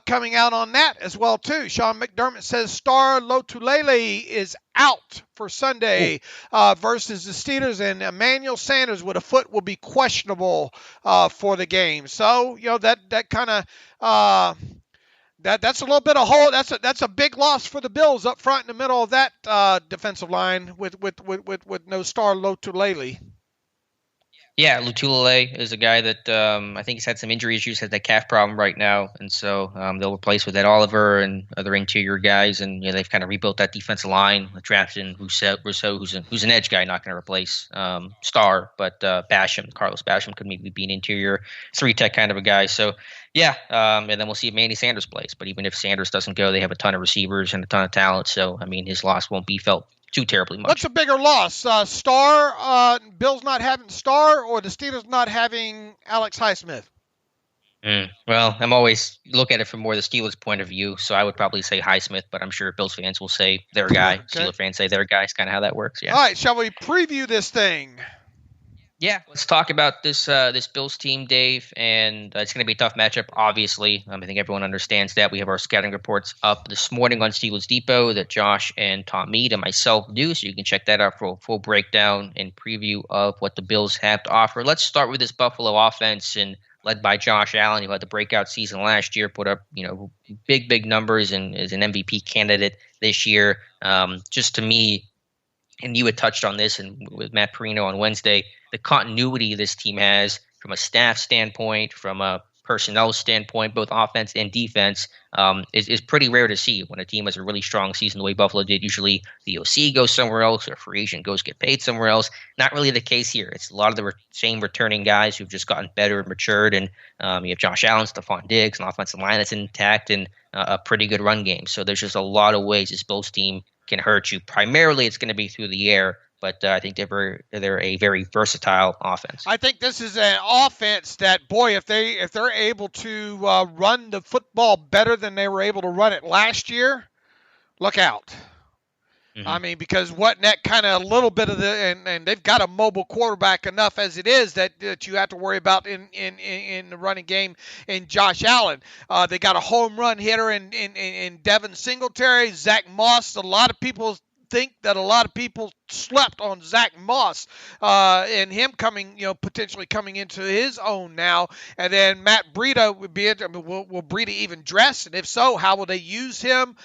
coming out on that as well too. Sean McDermott says Star Lotulelei is out for Sunday versus the Steelers, and Emmanuel Sanders with a foot will be questionable for the game. So that kind of That's a little bit of hole. That's a big loss for the Bills up front in the middle of that defensive line with no Star Lotulelei. Yeah, Lotulelei is a guy that I think he's had some injury issues, has that calf problem right now, and so they'll replace with Ed Oliver and other interior guys, and they've kind of rebuilt that defensive line, drafted in Rousseau, who's an edge guy, not going to replace Star, but Carlos Basham could maybe be an interior 3-tech kind of a guy. So yeah, and then we'll see if Manny Sanders plays. But even if Sanders doesn't go, they have a ton of receivers and a ton of talent. So I mean, his loss won't be felt too terribly much. What's a bigger loss? Star, Bills not having Star, or the Steelers not having Alex Highsmith? Well, I'm always look at it from more the Steelers' point of view, so I would probably say Highsmith, but I'm sure Bills fans will say their guy. Okay. Steelers fans say their guy. It's kind of how that works. Yeah. All right, shall we preview this thing? Yeah, let's talk about this Bills team, Dave, and it's going to be a tough matchup, obviously. I think everyone understands that. We have our scouting reports up this morning on Steelers Depot that Josh and Tom Mead and myself do, so you can check that out for a full breakdown and preview of what the Bills have to offer. Let's start with this Buffalo offense, and led by Josh Allen, who had the breakout season last year, put up big numbers and is an MVP candidate this year. Just to me, and you had touched on this and with Matt Perino on Wednesday, the continuity this team has from a staff standpoint, from a personnel standpoint, both offense and defense, is pretty rare to see when a team has a really strong season the way Buffalo did. Usually the OC goes somewhere else or free agent goes get paid somewhere else. Not really the case here. It's a lot of the same returning guys who've just gotten better and matured. And you have Josh Allen, Stephon Diggs, an offensive line that's intact, and a pretty good run game. So there's just a lot of ways this Bills team can hurt you. Primarily, it's going to be through the air, but I think they're a very versatile offense. I think this is an offense that, boy, if they're able to run the football better than they were able to run it last year, look out. Mm-hmm. I mean, because that kind of a little bit of and they've got a mobile quarterback enough as it is that you have to worry about in the running game in Josh Allen. They got a home run hitter in Devin Singletary, Zach Moss. A lot of people think that a lot of people slept on Zach Moss and him potentially coming into his own now. And then Matt Breida would be will Breida even dress? And if so, how will they use him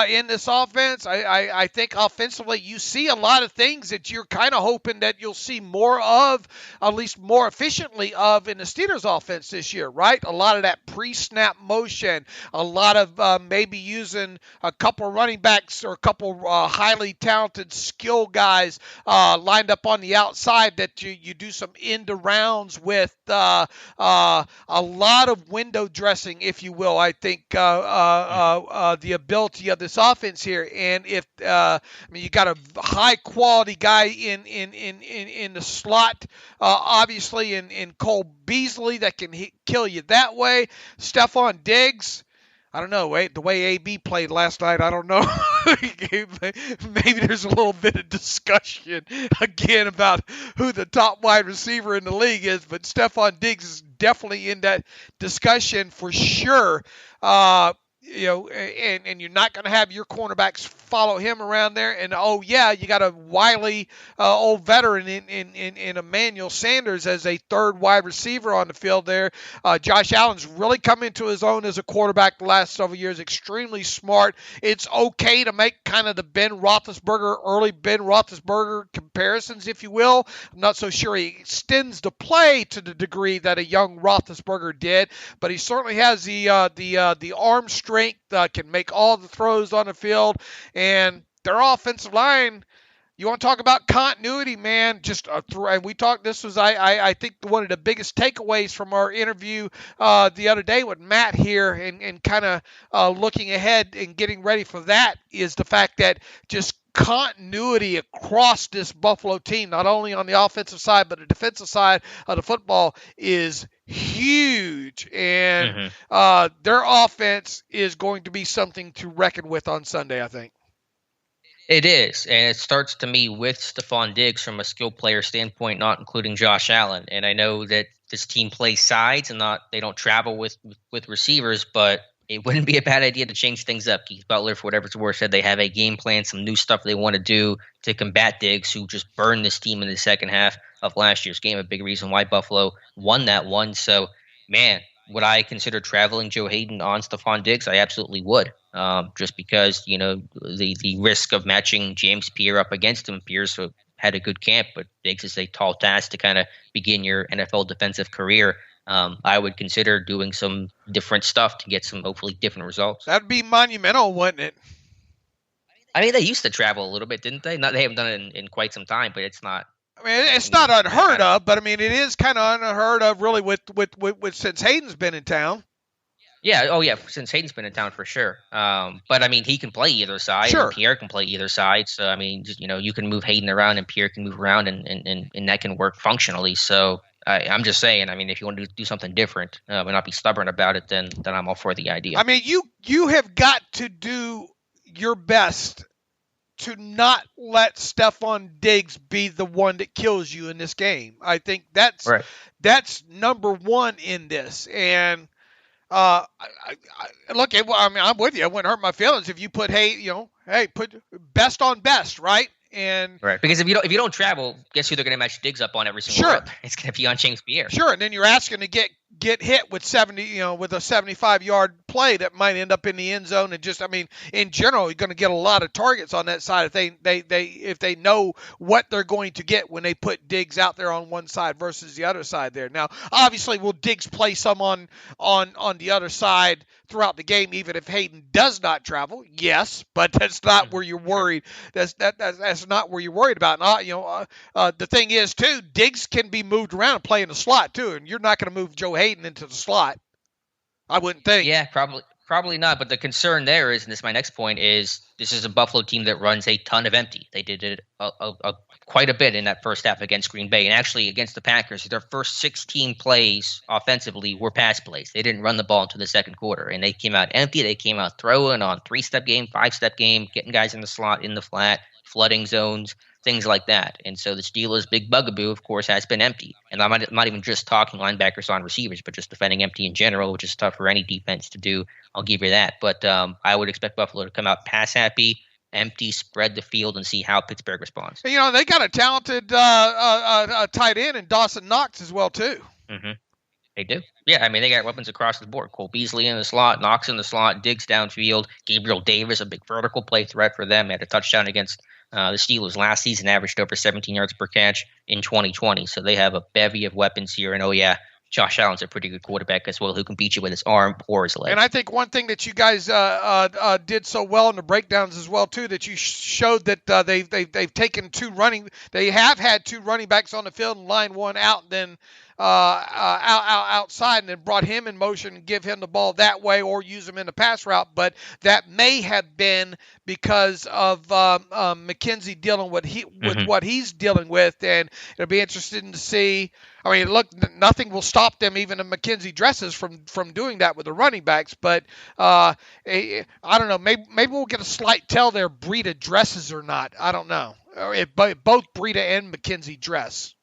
in this offense? I think offensively you see a lot of things that you're kind of hoping that you'll see more of, at least more efficiently of, in the Steelers offense this year, right? A lot of that pre-snap motion, a lot of maybe using a couple running backs or a couple highly talented skill guys lined up on the outside that you do some end arounds with, a lot of window dressing, if you will. I think the ability of this offense here, and if you got a high quality guy in the slot, obviously in Cole Beasley that can kill you that way. Stephon Diggs. I don't know. The way AB played last night, I don't know. Maybe there's a little bit of discussion again about who the top wide receiver in the league is, but Stephon Diggs is definitely in that discussion for sure. and you're not going to have your cornerbacks follow him around there. And you got a wily old veteran in Emmanuel Sanders as a third wide receiver on the field there. Josh Allen's really come into his own as a quarterback the last several years. Extremely smart. It's okay to make kind of the early Ben Roethlisberger comparisons, if you will. I'm not so sure he extends the play to the degree that a young Roethlisberger did, but he certainly has the arm strength, can make all the throws on the field, and their offensive line. You want to talk about continuity, man? And we talked. This was, I think, one of the biggest takeaways from our interview the other day with Matt here, and kind of looking ahead and getting ready for that, is the fact that just continuity across this Buffalo team, not only on the offensive side but the defensive side of the football, is huge, and their offense is going to be something to reckon with on Sunday, I think. It is, and it starts to me with Stephon Diggs from a skill player standpoint, not including Josh Allen. And I know that this team plays sides and they don't travel with receivers, but it wouldn't be a bad idea to change things up. Keith Butler, for whatever it's worth, said they have a game plan, some new stuff they want to do to combat Diggs, who just burned this team in the second half of last year's game. A big reason why Buffalo won that one. So, man, would I consider traveling Joe Hayden on Stephon Diggs? I absolutely would. Just because, the risk of matching James Pierre up against him. Pierre's had a good camp, but Diggs is a tall task to kind of begin your NFL defensive career. I would consider doing some different stuff to get some hopefully different results. That'd be monumental, wouldn't it? I mean, they used to travel a little bit, didn't they? They haven't done it in quite some time, but it's not. I mean, it's not unheard of, but I mean, it is kind of unheard of, really, with since Hayden's been in town. Yeah. Oh, yeah. Since Hayden's been in town, for sure. But I mean, he can play either side. Sure. And Pierre can play either side. So I mean, you can move Hayden around, and Pierre can move around, and that can work functionally. So I'm just saying. I mean, if you want to do something different and not be stubborn about it, then I'm all for the idea. I mean, you have got to do your best to not let Stephon Diggs be the one that kills you in this game. I think that's right. That's number one in this. And look, I mean, I'm with you. It wouldn't hurt my feelings if you put put best on best, right? And right, because if you don't travel, guess who they're going to match Diggs up on every single rep? It's going to be on James Pierre. Sure, and then you're asking to get hit with with a 75-yard play that might end up in the end zone, and just, I mean, in general, you're going to get a lot of targets on that side if they know what they're going to get when they put Diggs out there on one side versus the other side there. Now, obviously, will Diggs play some on the other side throughout the game, even if Hayden does not travel? Yes, but that's not where you're worried. That's not where you're worried about. And the thing is, too, Diggs can be moved around and play in the slot too, and you're not going to move Joe Hayden into the slot, I wouldn't think. Yeah, probably not. But the concern there is, and this is my next point, is this is a Buffalo team that runs a ton of empty. They did it quite a bit in that first half against Green Bay, and actually against the Packers. Their first 16 plays offensively were pass plays. They didn't run the ball until the second quarter, and they came out empty. They came out throwing on 3-step game, 5-step game, getting guys in the slot, in the flat, flooding zones, things like that. And so the Steelers' big bugaboo, of course, has been empty. And I'm not even just talking linebackers on receivers, but just defending empty in general, which is tough for any defense to do. I'll give you that. But I would expect Buffalo to come out pass happy, empty, spread the field, and see how Pittsburgh responds. They got a talented tight end in Dawson Knox as well, too. Mm-hmm. They do. Yeah, I mean, they got weapons across the board. Cole Beasley in the slot, Knox in the slot, Diggs downfield, Gabriel Davis, a big vertical play threat for them. Had a touchdown against the Steelers last season, averaged over 17 yards per catch in 2020. So they have a bevy of weapons here. And, Josh Allen's a pretty good quarterback as well, who can beat you with his arm or his leg. And I think one thing that you guys did so well in the breakdowns as well, too, that you showed that they've taken they have had two running backs on the field and line one out, and then outside, and then brought him in motion and give him the ball that way or use him in the pass route. But that may have been because of McKenzie dealing with what he's dealing with, and it'll be interesting to see. I mean, look, nothing will stop them, even if McKenzie dresses, from doing that with the running backs. But I don't know. Maybe we'll get a slight tell there. Breida dresses or not. I don't know. If both Breida and McKenzie dress.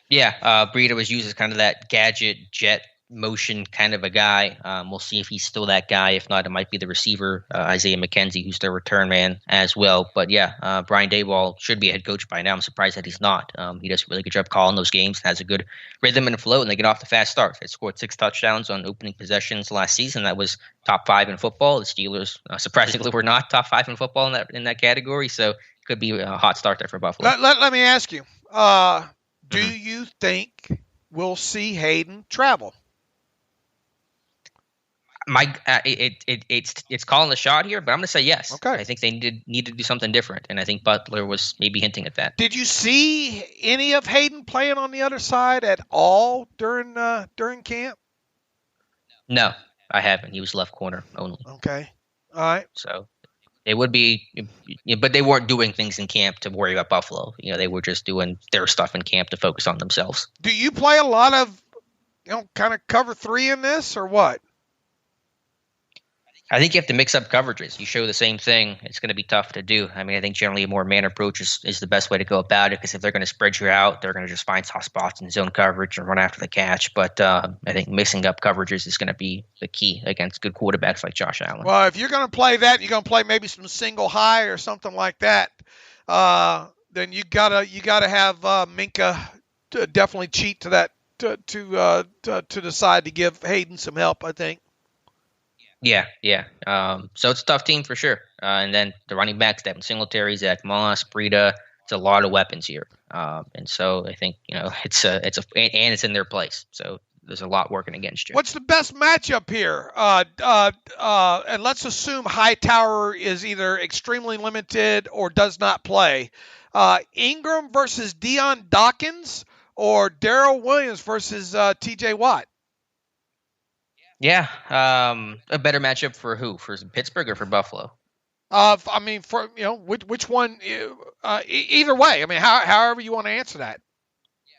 Yeah, Breida was used as kind of that gadget jet motion kind of a guy. We'll see if he's still that guy. If not, it might be the receiver, Isaiah McKenzie, who's their return man as well. But yeah, Brian Daboll should be a head coach by now. I'm surprised that he's not. He does a really good job calling those games, has a good rhythm and flow, and they get off the fast start. They scored 6 touchdowns on opening possessions last season. That was top 5 in football. The Steelers, surprisingly, were not top 5 in football in that category. So it could be a hot start there for Buffalo. Let me ask you, do you think we'll see Hayden travel? It's calling the shot here, but I'm going to say yes. Okay. I think they need to do something different, and I think Butler was maybe hinting at that. Did you see any of Hayden playing on the other side at all during camp? No, I haven't. He was left corner only. Okay. All right. So it would be, but they weren't doing things in camp to worry about Buffalo. They were just doing their stuff in camp to focus on themselves. Do you play a lot of, kind of cover 3 in this or what? I think you have to mix up coverages. You show the same thing, it's going to be tough to do. I mean, I think generally a more man approach is the best way to go about it, because if they're going to spread you out, they're going to just find soft spots in zone coverage and run after the catch. But I think mixing up coverages is going to be the key against good quarterbacks like Josh Allen. Well, if you're going to play that, you're going to play maybe some single high or something like that. Then you gotta have Minkah definitely cheat to that to decide to give Hayden some help, I think. Yeah. So it's a tough team for sure. And then the running backs, Devin Singletary, Zach Moss, Breida. It's a lot of weapons here. And so I think it's in their place. So there's a lot working against you. What's the best matchup here? And let's assume Hightower is either extremely limited or does not play. Ingram versus Deion Dawkins, or Darrell Williams versus T.J. Watt? Yeah, a better matchup for who? For Pittsburgh or for Buffalo? I mean, for which one? Either way. I mean, however you want to answer that.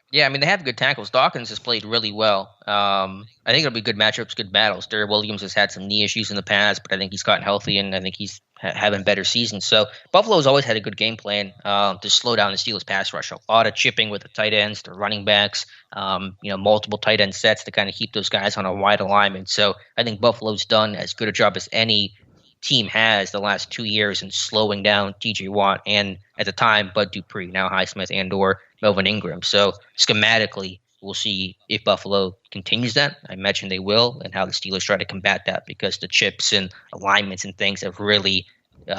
Yeah, I mean, they have good tackles. Dawkins has played really well. I think it'll be good matchups, good battles. Darrell Williams has had some knee issues in the past, but I think he's gotten healthy, and I think he's having better seasons. So Buffalo's always had a good game plan to slow down the Steelers' pass rush. A lot of chipping with the tight ends, the running backs, multiple tight end sets to kind of keep those guys on a wide alignment. So I think Buffalo's done as good a job as any team has the last 2 years in slowing down T.J. Watt and, at the time, Bud Dupree, now Highsmith and or Melvin Ingram. So schematically, we'll see if Buffalo continues that. I imagine they will, and how the Steelers try to combat that, because the chips and alignments and things have really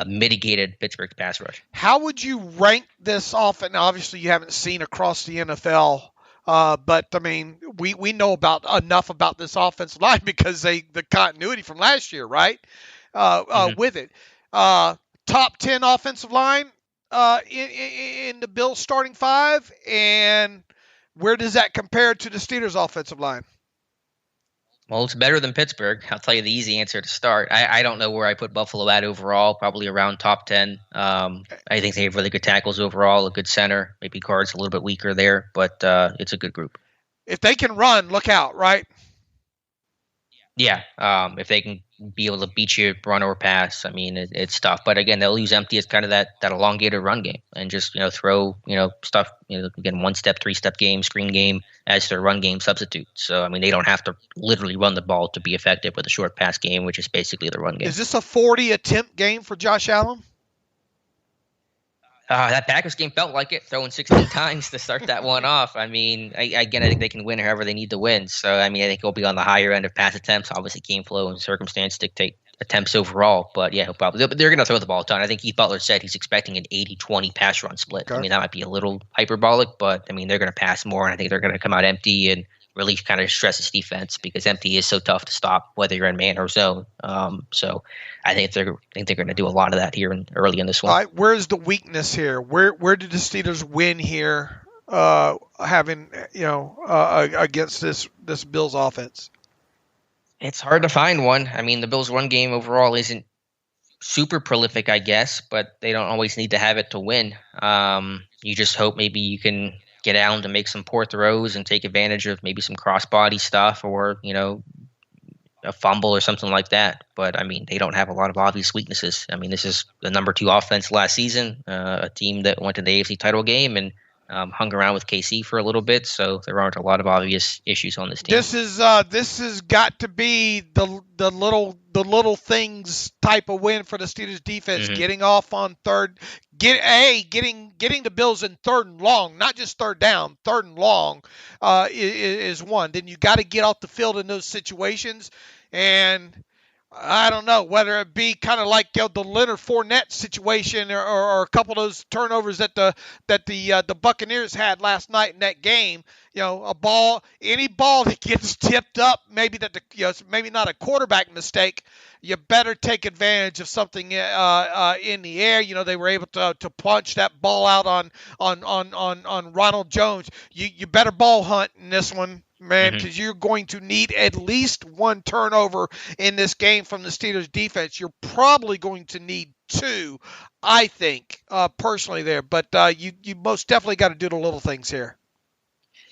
mitigated Pittsburgh's pass rush. How would you rank this offense? Now, obviously, you haven't seen across the NFL, but I mean, we know enough about this offensive line because the continuity from last year, right? With it, top 10 offensive line in the Bills starting 5, and where does that compare to the Steelers offensive line? Well, it's better than Pittsburgh. I'll tell you the easy answer to start. I don't know where I put Buffalo at overall, probably around top 10. I think they have really good tackles overall, a good center. Maybe guards a little bit weaker there, but it's a good group. If they can run, look out, right? Yeah, if they can be able to beat you, run or pass, I mean, it's tough. But again, they'll use empty as kind of that elongated run game and just throw stuff, again, 1-step, 3-step game, screen game as their run game substitute. So I mean, they don't have to literally run the ball to be effective with a short pass game, which is basically the run game. Is this a 40 attempt game for Josh Allen? That Packers game felt like it, throwing 16 times to start that one off. I mean, I think they can win however they need to win. So, I mean, I think he'll be on the higher end of pass attempts. Obviously, game flow and circumstance dictate attempts overall. But, yeah, they're going to throw the ball a ton. I think Keith Butler said he's expecting an 80-20 pass run split. Okay. I mean, that might be a little hyperbolic, but, I mean, they're going to pass more, and I think they're going to come out empty and really kind of stress his defense, because empty is so tough to stop, whether you're in man or zone. So I think they're going to do a lot of that here early in this one. All right, where's the weakness here? Where did the Steelers win here? Having against this Bills offense, it's hard to find one. I mean, the Bills' run game overall isn't super prolific, I guess, but they don't always need to have it to win. You just hope maybe you can get Allen to make some poor throws and take advantage of maybe some crossbody stuff, or a fumble or something like that. But I mean, they don't have a lot of obvious weaknesses. I mean, this is the number 2 offense last season, a team that went to the AFC title game and hung around with KC for a little bit, so there aren't a lot of obvious issues on this team. This has got to be the little things type of win for the Steelers defense. Getting off on third, getting the Bills in third and long, not just third down, third and long is one. Then you got to get off the field in those situations, and I don't know whether it be kind of like the Leonard Fournette situation or a couple of those turnovers that the Buccaneers had last night in that game. Any ball that gets tipped up, maybe maybe not a quarterback mistake. You better take advantage of something in the air. They were able to punch that ball out on Ronald Jones. You better ball hunt in this one, man, because you're going to need at least one turnover in this game from the Steelers defense. You're probably going to need two, I think, personally there. But you most definitely got to do the little things here.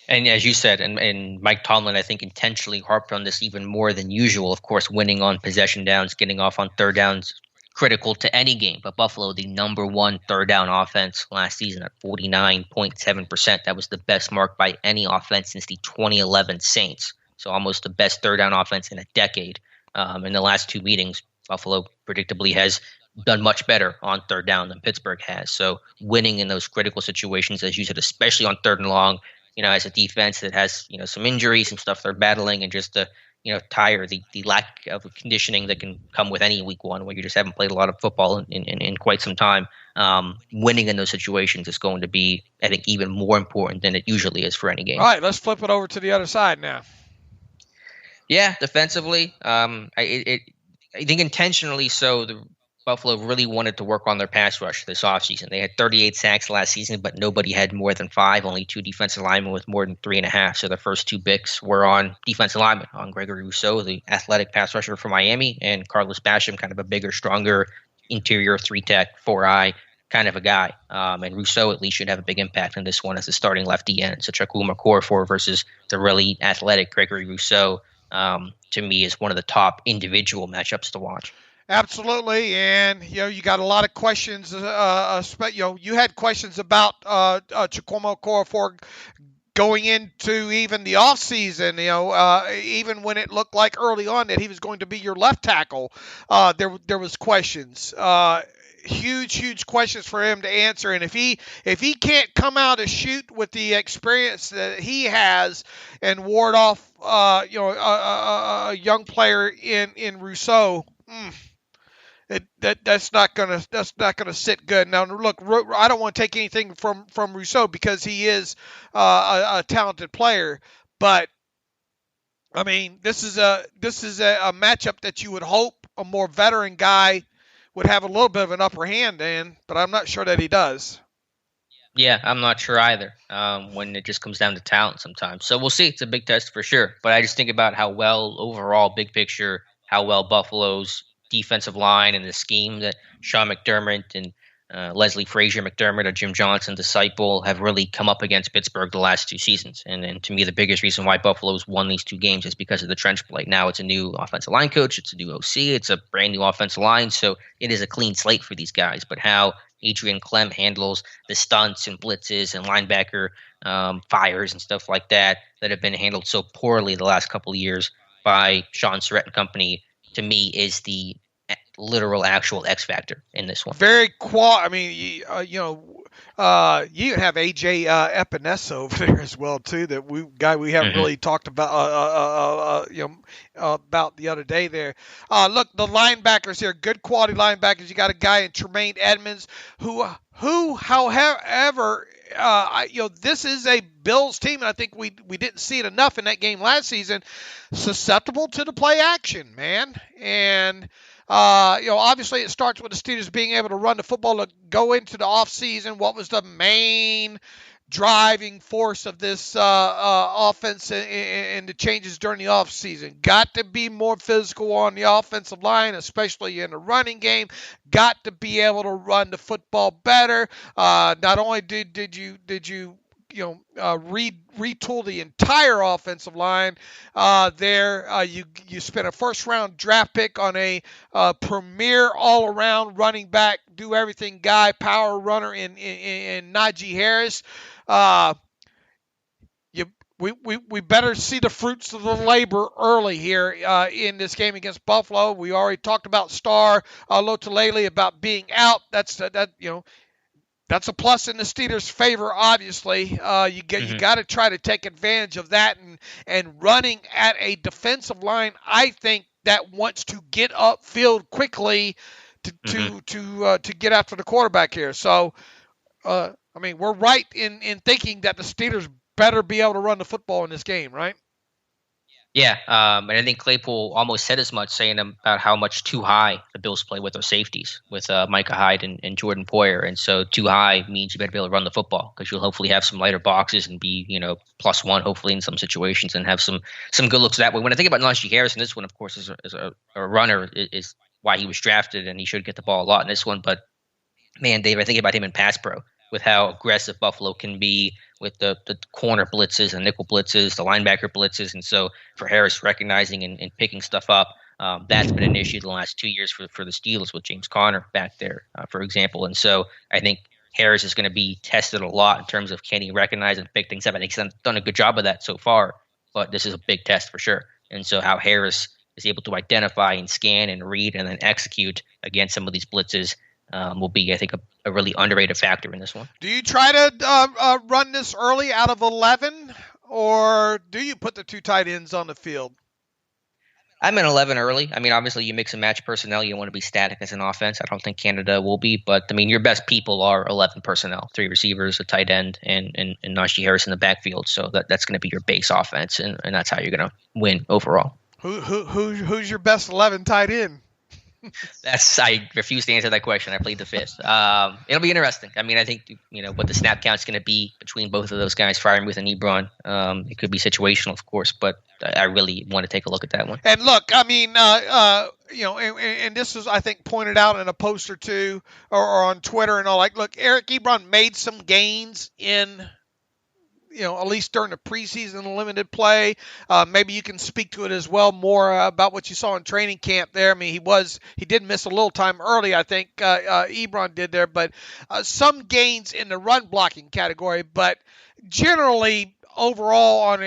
And as you said, and Mike Tomlin, I think, intentionally harped on this even more than usual. Of course, winning on possession downs, getting off on third downs, critical to any game. But Buffalo, the number one third down offense last season at 49.7%. That was the best mark by any offense since the 2011 Saints. So almost the best third down offense in a decade. In the last two meetings, Buffalo predictably has done much better on third down than Pittsburgh has. So winning in those critical situations, as you said, especially on third and long, as a defense that has, some injuries, some stuff they're battling, and just the, tire, the lack of conditioning that can come with any week one where you just haven't played a lot of football in quite some time. Winning in those situations is going to be, I think, even more important than it usually is for any game. All right, let's flip it over to the other side now. Yeah, defensively, I think intentionally so. The Buffalo really wanted to work on their pass rush this offseason. They had 38 sacks last season, but nobody had more than 5, only 2 defensive linemen with more than 3.5. So the first 2 picks were on defensive linemen, on Gregory Rousseau, the athletic pass rusher for Miami, and Carlos Basham, kind of a bigger, stronger interior 3-tech, 4-eye kind of a guy. And Rousseau at least should have a big impact in this one as a starting lefty end. So Chukwuma Okorafor versus the really athletic Gregory Rousseau, to me, is one of the top individual matchups to watch. Absolutely, and you got a lot of questions. You had questions about Chukwuma Okorafor going into even the offseason. Even when it looked like early on that he was going to be your left tackle, there was questions. Huge questions for him to answer, and if he can't come out and shoot with the experience that he has and ward off a young player in Rousseau. That's not gonna sit good. Now look, I don't want to take anything from Rousseau because he is a talented player, but I mean this is a matchup that you would hope a more veteran guy would have a little bit of an upper hand in, but I'm not sure that he does. Yeah, I'm not sure either. When it just comes down to talent sometimes, so we'll see. It's a big test for sure. But I just think about how well overall, big picture, how well Buffalo's defensive line and the scheme that Sean McDermott and Leslie Frazier McDermott, a Jim Johnson disciple, have really come up against Pittsburgh the last 2 seasons. And to me, the biggest reason why Buffalo's won these 2 games is because of the trench play. Now it's a new offensive line coach. It's a new OC. It's a brand new offensive line. So it is a clean slate for these guys. But how Adrian Clem handles the stunts and blitzes and linebacker fires and stuff like that have been handled so poorly the last couple of years by Sean Surratt and company, to me, is the literal actual X factor in this one. Very I mean, you have AJ Epinesa over there as well too. That we haven't really talked about about the other day there. Look, the linebackers here, good quality linebackers. You got a guy in Tremaine Edmonds who, however, this is a Bills team, and I think we didn't see it enough in that game last season. Susceptible to the play action, man, and obviously it starts with the Steelers being able to run the football to go into the offseason. What was the main driving force of this offense and the changes during the offseason? Got to be more physical on the offensive line, especially in the running game. Got to be able to run the football better. Not only did you retool the entire offensive line there. You spent a first-round draft pick on a premier all-around running back, do-everything guy, power runner in Najee Harris. We better see the fruits of the labor early here in this game against Buffalo. We already talked about Star Lotulelei about being out. That's a plus in the Steelers' favor. Obviously, you got to try to take advantage of that and running at a defensive line. I think that wants to get upfield quickly to get after the quarterback here. So, we're right in thinking that the Steelers better be able to run the football in this game, right? Yeah, and I think Claypool almost said as much, saying about how much too high the Bills play with their safeties, with Micah Hyde and Jordan Poyer. And so too high means you better be able to run the football because you'll hopefully have some lighter boxes and be, +1 hopefully in some situations and have some good looks that way. When I think about Najee Harris, and this one, of course, is a runner, is why he was drafted, and he should get the ball a lot in this one. But, man, Dave, I think about him in pass pro with how aggressive Buffalo can be with the corner blitzes and nickel blitzes, the linebacker blitzes. And so for Harris recognizing and picking stuff up, that's been an issue the last 2 years for the Steelers with James Conner back there, for example. And so I think Harris is going to be tested a lot in terms of can he recognize and pick things up. I think he's done a good job of that so far, but this is a big test for sure. And so how Harris is able to identify and scan and read and then execute against some of these blitzes will be, I think, a really underrated factor in this one. Do you try to run this early out of 11, or do you put the two tight ends on the field? I'm in 11 early. Obviously, you mix and match personnel. You don't want to be static as an offense. I don't think Canada will be. But, your best people are 11 personnel, 3 receivers, a tight end, and Najee Harris in the backfield. So that's going to be your base offense, and that's how you're going to win overall. Who's your best 11 tight end? I refuse to answer that question. I plead the fifth. It'll be interesting. I think what the snap count's going to be between both of those guys, Freiermuth and Ebron. It could be situational, of course, but I really want to take a look at that one. And look, and this was, I think, pointed out in a post or two or on Twitter and all. Like, look, Eric Ebron made some gains in, at least during the preseason limited play. Maybe you can speak to it as well more about what you saw in training camp there. He did miss a little time early, I think Ebron did there, but some gains in the run blocking category. But generally, overall, on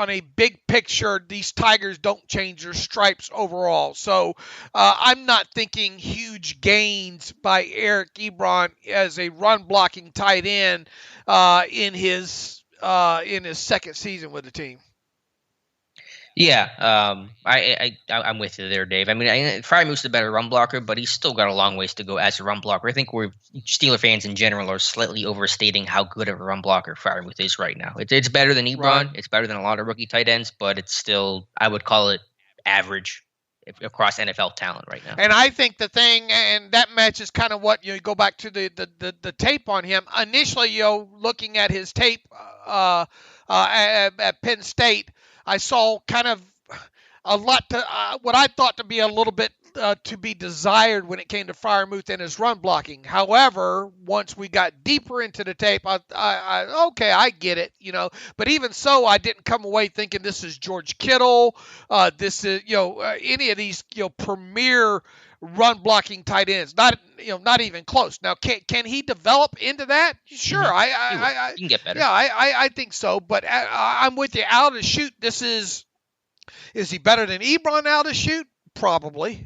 a big picture, these Tigers don't change their stripes overall. So I'm not thinking huge gains by Eric Ebron as a run blocking tight end in his second season with the team. Yeah, I'm with you there, Dave. Freiermuth's the better run blocker, but he's still got a long ways to go as a run blocker. I think Steeler fans in general are slightly overstating how good of a run blocker Freiermuth is right now. It's better than Ebron. Right. It's better than a lot of rookie tight ends, but it's still, I would call it average across NFL talent right now. And I think the thing, and that matches kind of what, you go back to the tape on him. Initially, looking at his tape at Penn State, I saw kind of a lot to what I thought to be a little bit to be desired when it came to Freiermuth and his run blocking. However, once we got deeper into the tape, I get it, But even so, I didn't come away thinking this is George Kittle. This is any of these premier run blocking tight ends. Not even close. Now, can he develop into that? Sure, he can get better. Yeah, I think so. But I'm with you. Out of the chute, this is he better than Ebron out of the chute? Probably.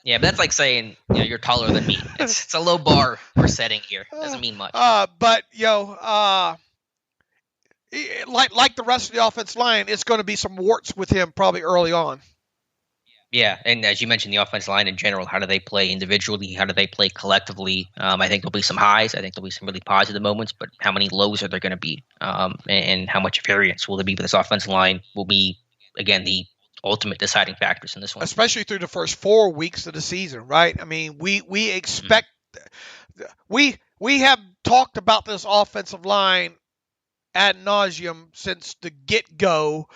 Yeah, but that's like saying you're taller than me. It's a low bar we're setting here. It doesn't mean much. But like the rest of the offensive line, it's going to be some warts with him probably early on. Yeah, and as you mentioned, the offensive line in general, how do they play individually? How do they play collectively? I think there'll be some highs. I think there'll be some really positive moments, but how many lows are there going to be? And how much variance will there be for this offensive line will be, again, the ultimate deciding factors in this one. Especially through the first 4 weeks of the season, right? We expect we have talked about this offensive line ad nauseum since the get-go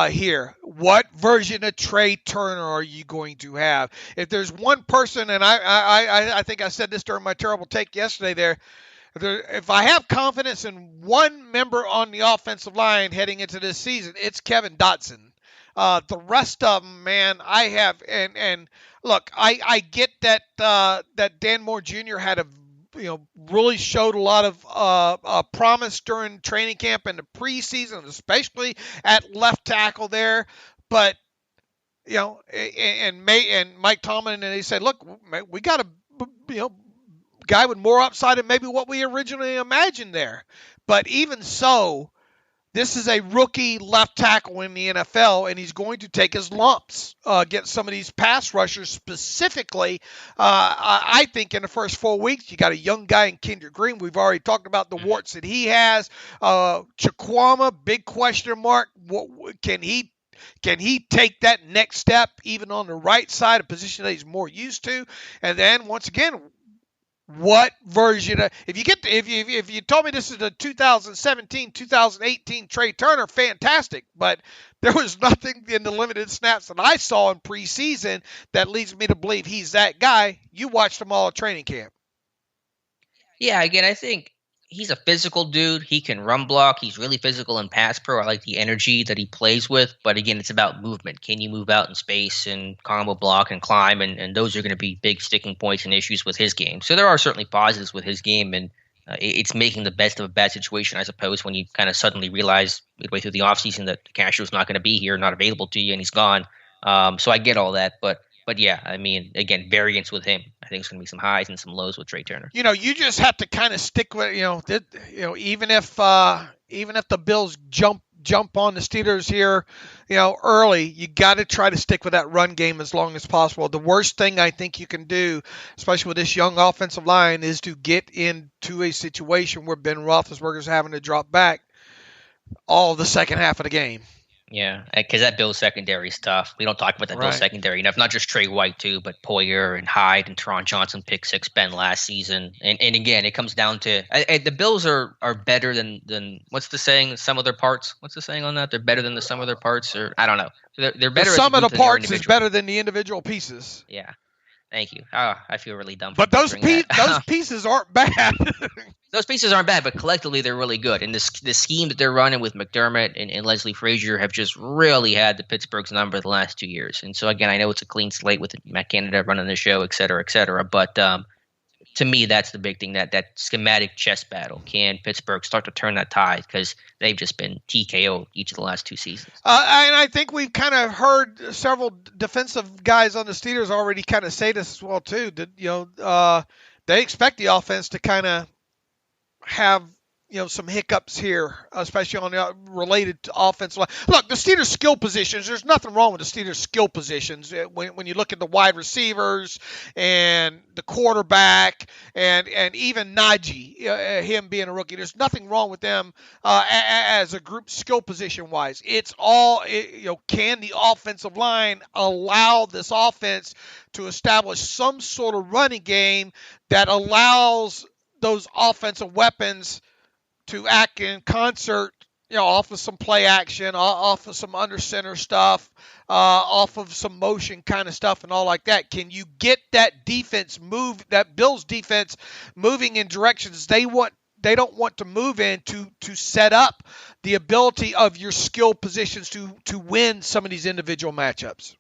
here. What version of Trey Turner are you going to have? If there's one person, and I think I said this during my terrible take yesterday if I have confidence in one member on the offensive line heading into this season, it's Kevin Dotson. The rest of them, man, I have, and look, I get that Dan Moore Jr. had really showed a lot of promise during training camp and the preseason, especially at left tackle there. But and Mike Tomlin, and they said, look, we got a guy with more upside than maybe what we originally imagined there. But even so, this is a rookie left tackle in the NFL, and he's going to take his lumps against some of these pass rushers specifically. I think in the first 4 weeks, you got a young guy in Kendrick Green. We've already talked about the warts that he has. Chikwama, big question mark. Can he take that next step even on the right side, a position that he's more used to? And then once again, what version of, if you told me this is the 2017, 2018 Trey Turner, fantastic. But there was nothing in the limited snaps that I saw in preseason that leads me to believe he's that guy. You watched him all at training camp. Yeah, again, I think he's a physical dude. He can run block. He's really physical in pass pro. I like the energy that he plays with. But again, it's about movement. Can you move out in space and combo block and climb? And those are going to be big sticking points and issues with his game. So there are certainly positives with his game. And it's making the best of a bad situation, I suppose, when you kind of suddenly realize midway through the offseason that the cashier's not going to be here, not available to you, and he's gone. So I get all that. But yeah, I mean, again, variance with him. I think it's going to be some highs and some lows with Trey Turner. You just have to kind of stick with, even if the Bills jump on the Steelers here, early, you got to try to stick with that run game as long as possible. The worst thing I think you can do, especially with this young offensive line, is to get into a situation where Ben Roethlisberger's having to drop back all the second half of the game. Yeah, because that Bills secondary is tough. We don't talk about that Bills secondary enough. Not just Trey White, too, but Poyer and Hyde and Teron Johnson pick six Ben last season. And again, it comes down to the Bills are better than what's the saying? Some of their parts. What's the saying on that? They're better than the sum of their parts, or I don't know. They're better. The sum of the parts is better than the individual pieces. Yeah. Thank you. I feel really dumb. But those pieces aren't bad. Those pieces aren't bad, but collectively they're really good. And the scheme that they're running with McDermott and Leslie Frazier have just really had the Pittsburgh's number the last 2 years. And so, again, I know it's a clean slate with Matt Canada running the show, et cetera, et cetera. But to me, that's the big thing, that schematic chess battle. Can Pittsburgh start to turn that tide? Because they've just been TKO'd each of the last two seasons. And I think we've kind of heard several defensive guys on the Steelers already kind of say this as well, too. That, they expect the offense to kind of have some hiccups here, especially on the related to offensive line. Look, the Steelers' skill positions, there's nothing wrong with the Steelers' skill positions. When you look at the wide receivers and the quarterback and even Najee, him being a rookie, there's nothing wrong with them as a group skill position-wise. It's all, can the offensive line allow this offense to establish some sort of running game that allows those offensive weapons to act in concert, off of some play action, off of some under center stuff, off of some motion kind of stuff and all like that. Can you get that Bills defense moving in directions they don't want to move in to set up the ability of your skill positions to win some of these individual matchups?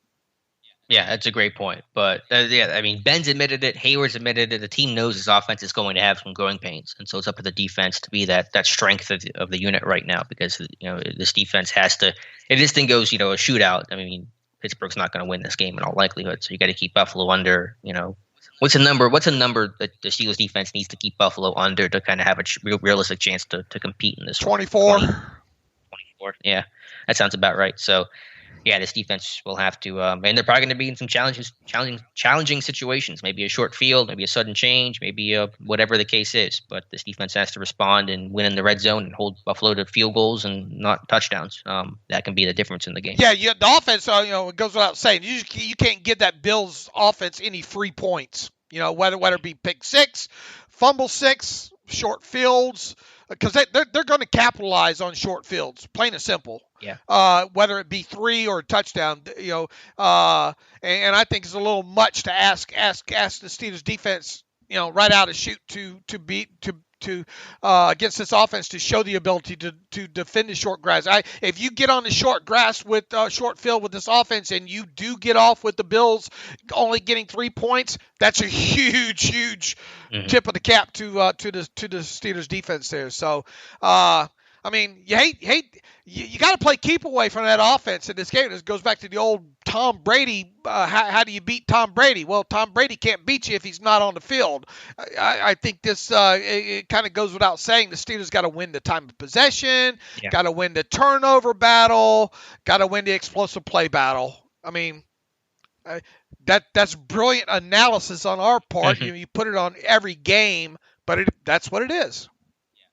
Yeah, that's a great point. But, Ben's admitted it. Hayward's admitted it. The team knows his offense is going to have some growing pains. And so it's up to the defense to be that strength of the unit right now, because, this defense has to – if this thing goes, a shootout, Pittsburgh's not going to win this game in all likelihood. So you got to keep Buffalo under, what's a number that the Steelers defense needs to keep Buffalo under to kind of have a realistic chance to compete in this 24. 24, yeah. That sounds about right. So – yeah, this defense will have to, and they're probably going to be in some challenging situations. Maybe a short field, maybe a sudden change, maybe whatever the case is. But this defense has to respond and win in the red zone and hold Buffalo to field goals and not touchdowns. That can be the difference in the game. Yeah, the offense, it goes without saying, you can't give that Bills offense any free points. Whether it be pick six, fumble six, short fields, because they're going to capitalize on short fields, plain and simple. Yeah. Whether it be three or a touchdown, and I think it's a little much to ask the Steelers defense, right out of shoot to to against this offense to show the ability to defend the short grass. If you get on the short grass with short field with this offense and you do get off with the Bills only getting 3 points, that's a huge tip of the cap to the Steelers defense there. So I mean, you got to play keep away from that offense in this game. This goes back to the old Tom Brady. How do you beat Tom Brady? Well, Tom Brady can't beat you if he's not on the field. I think this it kind of goes without saying. The Steelers got to win the time of possession, got to win the turnover battle, got to win the explosive play battle. I mean, that's brilliant analysis on our part. You put it on every game, but that's what it is.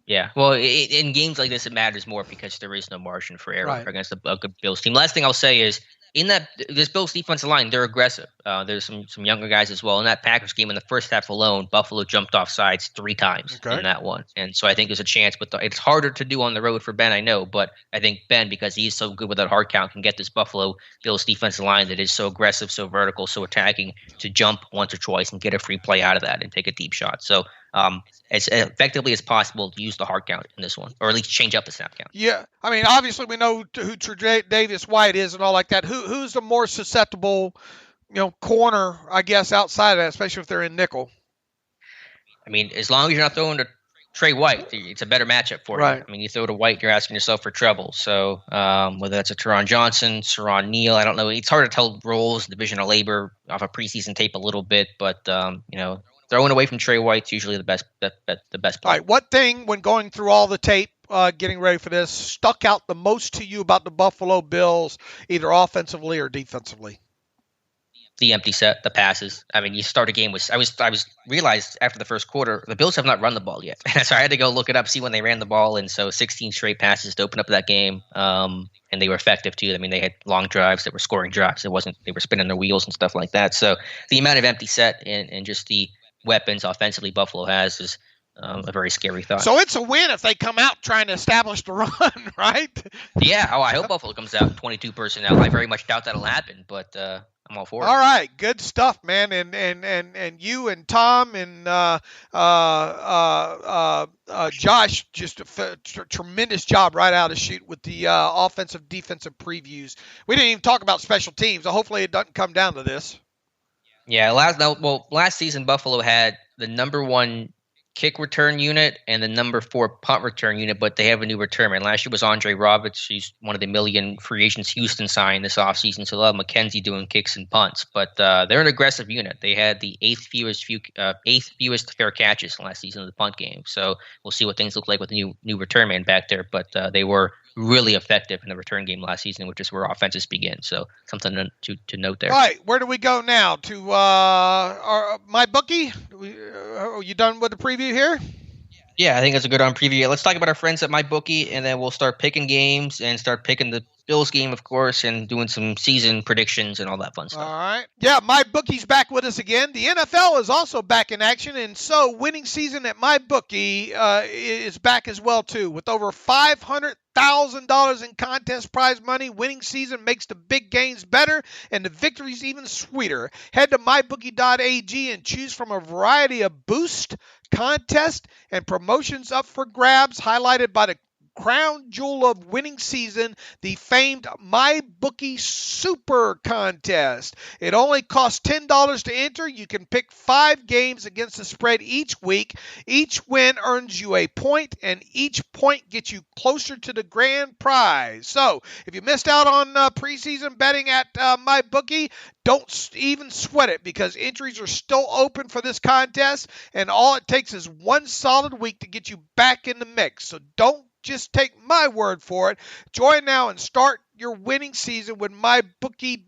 Yeah, well, in games like this, it matters more because there is no margin for error against a good Bills team. Last thing I'll say is, in this Bills defensive line, they're aggressive. There's some younger guys as well. In that Packers game, in the first half alone, Buffalo jumped off sides 3 times in that one. And so I think there's a chance, but it's harder to do on the road for Ben, I know. But I think Ben, because he's so good with that hard count, can get this Buffalo Bills defensive line that is so aggressive, so vertical, so attacking, to jump once or twice and get a free play out of that and take a deep shot. So as effectively as possible to use the hard count in this one, or at least change up the snap count. Yeah, I mean, obviously we know who Tre'Davious White is and all like that. Who's the more susceptible, corner, I guess, outside of that, especially if they're in nickel? I mean, as long as you're not throwing to Trey White, it's a better matchup for you. I mean, you throw to White, you're asking yourself for trouble. So whether that's a Teron Johnson, Saron Neal, I don't know. It's hard to tell roles, division of labor off a preseason tape a little bit, but throwing away from Trey White's usually the best play. All right, what thing, when going through all the tape, getting ready for this, stuck out the most to you about the Buffalo Bills, either offensively or defensively? The empty set, the passes. I mean, you start a game with. I was realized after the first quarter, the Bills have not run the ball yet. So I had to go look it up, see when they ran the ball, and so 16 straight passes to open up that game. And they were effective too. I mean, they had long drives that were scoring drives. They were spinning their wheels and stuff like that. So the amount of empty set and just the weapons offensively Buffalo has is a very scary thought. So it's a win if they come out trying to establish the run, right? Yeah. I hope Buffalo comes out 22 personnel. I very much doubt that'll happen, but I'm all for it. All right, good stuff, man. And you and Tom and Josh, just a tremendous job right out of the chute with the offensive defensive previews. We didn't even talk about special teams, so hopefully it doesn't come down to this. Yeah, last season Buffalo had the number 1 kick return unit and the number 4 punt return unit, but they have a new return man. Last year was Andre Roberts. He's one of the million free agents Houston signed this offseason, so they'll have McKenzie doing kicks and punts. But they're an aggressive unit. They had the eighth fewest fair catches last season of the punt game. So we'll see what things look like with the new return man back there. But they were really effective in the return game last season, which is where offenses begin. So something to note there. All right, where do we go now? To our MyBookie? Are you done with the preview here? Yeah, I think that's a good preview. Let's talk about our friends at MyBookie, and then we'll start picking games and start picking the Bills game, of course, and doing some season predictions and all that fun stuff. All right. Yeah, MyBookie's back with us again. The NFL is also back in action, and so winning season at MyBookie is back as well, too. With over $500,000 in contest prize money, winning season makes the big gains better and the victories even sweeter. Head to mybookie.ag and choose from a variety of boost, contest, and promotions up for grabs, highlighted by the crown jewel of winning season, the famed MyBookie Super Contest. It only costs $10 to enter. You can pick 5 games against the spread each week. Each win earns you a point, and each point gets you closer to the grand prize. So, if you missed out on preseason betting at MyBookie, don't even sweat it, because entries are still open for this contest, and all it takes is one solid week to get you back in the mix. So don't just take my word for it. Join now and start your winning season with MyBookie.ag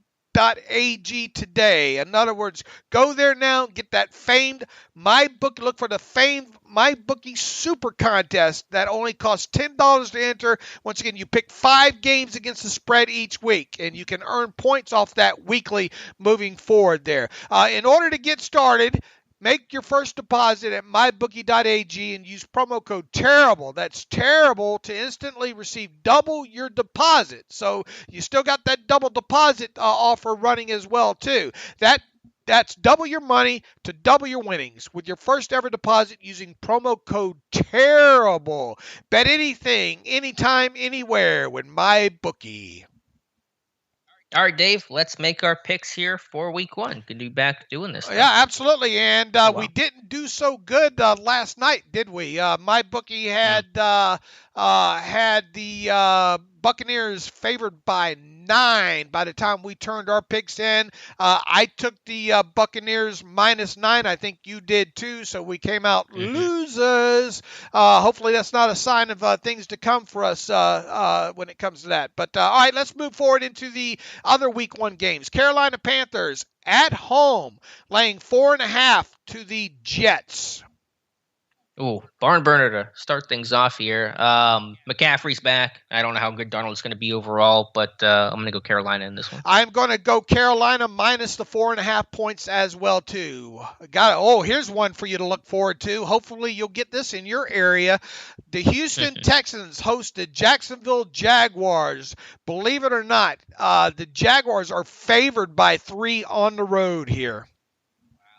today. In other words, go there now and get that famed MyBookie. Look for the famed MyBookie Super Contest that only costs $10 to enter. Once again, you pick 5 games against the spread each week, and you can earn points off that weekly moving forward there. In order to get started, make your first deposit at mybookie.ag and use promo code TERRIBLE. That's TERRIBLE to instantly receive double your deposit. So you still got that double deposit offer running as well, too. That That's double your money to double your winnings with your first ever deposit using promo code TERRIBLE. Bet anything, anytime, anywhere with MyBookie. All right, Dave, let's make our picks here for week 1. Good to be back doing this. Yeah, absolutely. And we didn't do so good last night, did we? MyBookie had the Buccaneers favored by 9 by the time we turned our picks in. I took the Buccaneers -9. I think you did too. So we came out losers. Hopefully that's not a sign of things to come for us when it comes to that. But all right, let's move forward into the other week 1 games. Carolina Panthers at home laying 4.5 to the Jets. Ooh, barn burner to start things off here. McCaffrey's back. I don't know how good Darnold's going to be overall, but I'm going to go Carolina in this one. I'm going to go Carolina minus the 4.5 points as well, too. Here's one for you to look forward to. Hopefully you'll get this in your area. The Houston Texans hosted Jacksonville Jaguars. Believe it or not, the Jaguars are favored by 3 on the road here.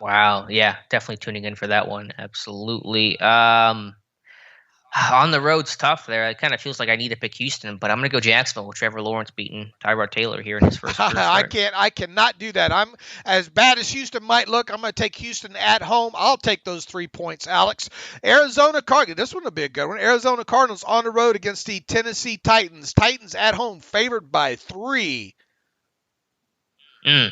Wow. Yeah, definitely tuning in for that one. Absolutely. On the road's tough there. It kind of feels like I need to pick Houston, but I'm going to go Jacksonville with Trevor Lawrence beating Tyrod Taylor here in his first start. I cannot do that. I'm as bad as Houston might look. I'm going to take Houston at home. I'll take those 3 points, Alex. Arizona Cardinals. This one will be a good one. Arizona Cardinals on the road against the Tennessee Titans. Titans at home favored by 3.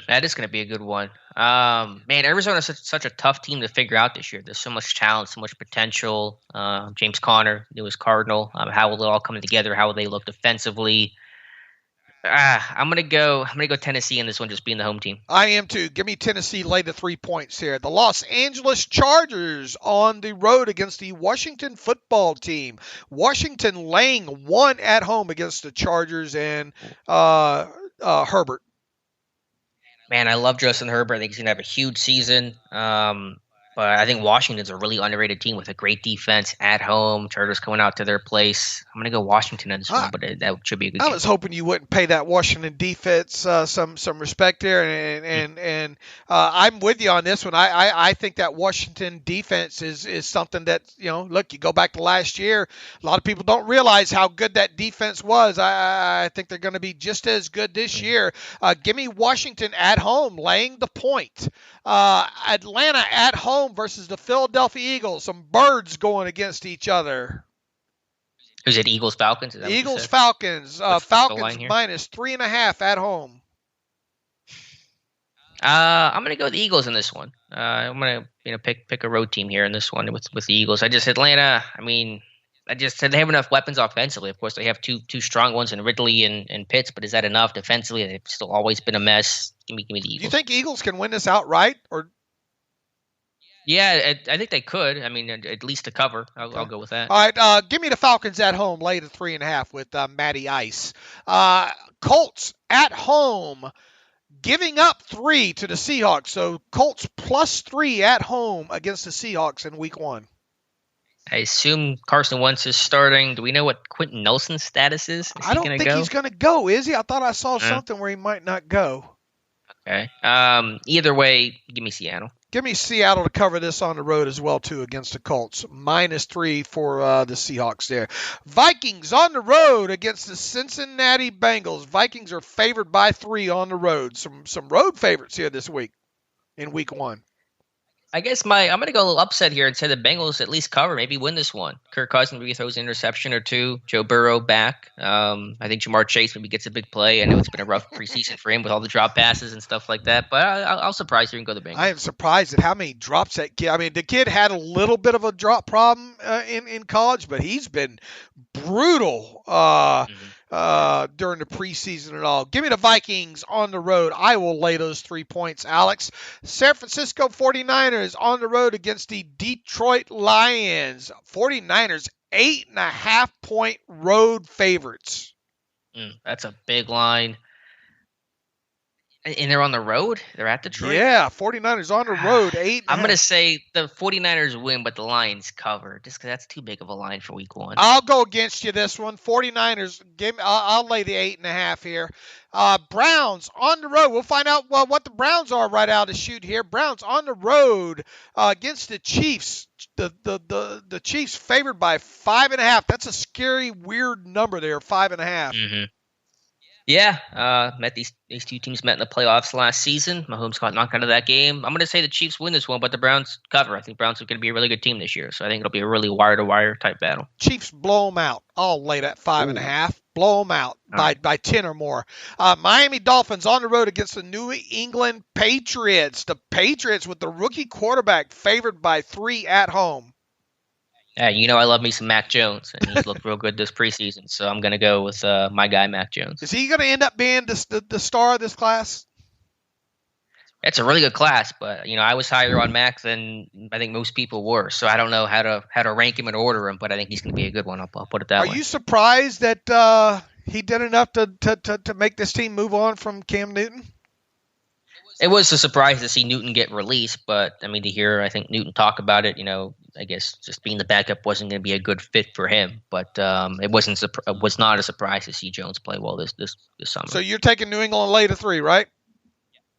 That is going to be a good one. Man, Arizona is such a tough team to figure out this year. There's so much talent, so much potential. James Conner, newest Cardinal. How will it all come together? How will they look defensively? I'm gonna go Tennessee in this one, just being the home team. I am too. Give me Tennessee lay the 3 points here. The Los Angeles Chargers on the road against the Washington football team. Washington laying 1 at home against the Chargers and Herbert. Man, I love Justin Herbert. I think he's going to have a huge season. But I think Washington's a really underrated team with a great defense at home. Chargers coming out to their place. I'm going to go Washington in this one, but that should be a good game. I was hoping you wouldn't pay that Washington defense some respect there, and I'm with you on this one. I think that Washington defense is something that, look, you go back to last year, a lot of people don't realize how good that defense was. I think they're going to be just as good this year. Give me Washington at home, laying the point. Atlanta at home versus the Philadelphia Eagles. Some birds going against each other. Is it Eagles Falcons? Eagles Falcons. Falcons minus 3.5 at home. I'm gonna go with the Eagles in this one. I'm gonna pick a road team here in this one with the Eagles. Atlanta. I mean, I just said they have enough weapons offensively. Of course, they have two strong ones in Ridley and Pitts, but is that enough defensively? They've still always been a mess. Give me the Eagles. Do you think Eagles can win this outright, or? Yeah, I think they could. I mean, at least to cover. I'll go with that. All right, give me the Falcons at home, lay the 3.5 with Matty Ice. Colts at home, giving up 3 to the Seahawks. So Colts +3 at home against the Seahawks in Week 1. I assume Carson Wentz is starting. Do we know what Quentin Nelson's status is? I don't think he's going to go, is he? I thought I saw something where he might not go. Okay. Either way, give me Seattle. Give me Seattle to cover this on the road as well, too, against the Colts. -3 for the Seahawks there. Vikings on the road against the Cincinnati Bengals. Vikings are favored by 3 on the road. Some road favorites here this week in Week 1. I guess I'm going to go a little upset here and say the Bengals at least cover, maybe win this one. Kirk Cousins maybe throws an interception or 2. Joe Burrow back. I think Jamar Chase maybe gets a big play. I know it's been a rough preseason for him with all the drop passes and stuff like that, but I'll surprise you and go the Bengals. I am surprised at how many drops that kid. I mean, the kid had a little bit of a drop problem in college, but he's been brutal during the preseason and all. Give me the Vikings on the road. I will lay those 3 points, Alex. San Francisco 49ers on the road against the Detroit Lions. 49ers 8.5 point road favorites. That's a big line. And they're on the road? They're at Detroit? Yeah, 49ers on the road, 8.5. I'm going to say the 49ers win, but the Lions cover, just because that's too big of a line for week 1. I'll go against you this one. 49ers, I'll lay the 8.5 here. Browns on the road. We'll find out what the Browns are right out of the chute here. Browns on the road against the Chiefs. The Chiefs favored by 5.5. That's a scary, weird number there, 5.5. Mm-hmm. Yeah, these two teams met in the playoffs last season. Mahomes got knocked out of that game. I'm going to say the Chiefs win this one, but the Browns cover. I think Browns are going to be a really good team this year, so I think it'll be a really wire-to-wire type battle. Chiefs blow them out. I'll lay that 5.5. Blow them out by 10 or more. Miami Dolphins on the road against the New England Patriots. The Patriots with the rookie quarterback favored by 3 at home. Yeah, I love me some Mac Jones, and he's looked real good this preseason, so I'm going to go with my guy, Mac Jones. Is he going to end up being the star of this class? It's a really good class, but, I was higher on Mac than I think most people were, so I don't know how to rank him and order him, but I think he's going to be a good one. I'll put it that way. Are you surprised that he did enough to make this team move on from Cam Newton? It was a surprise to see Newton get released, but, to hear, I think, Newton talk about it, I guess just being the backup wasn't going to be a good fit for him. But it was not a surprise to see Jones play well this summer. So you're taking New England lay to 3, right?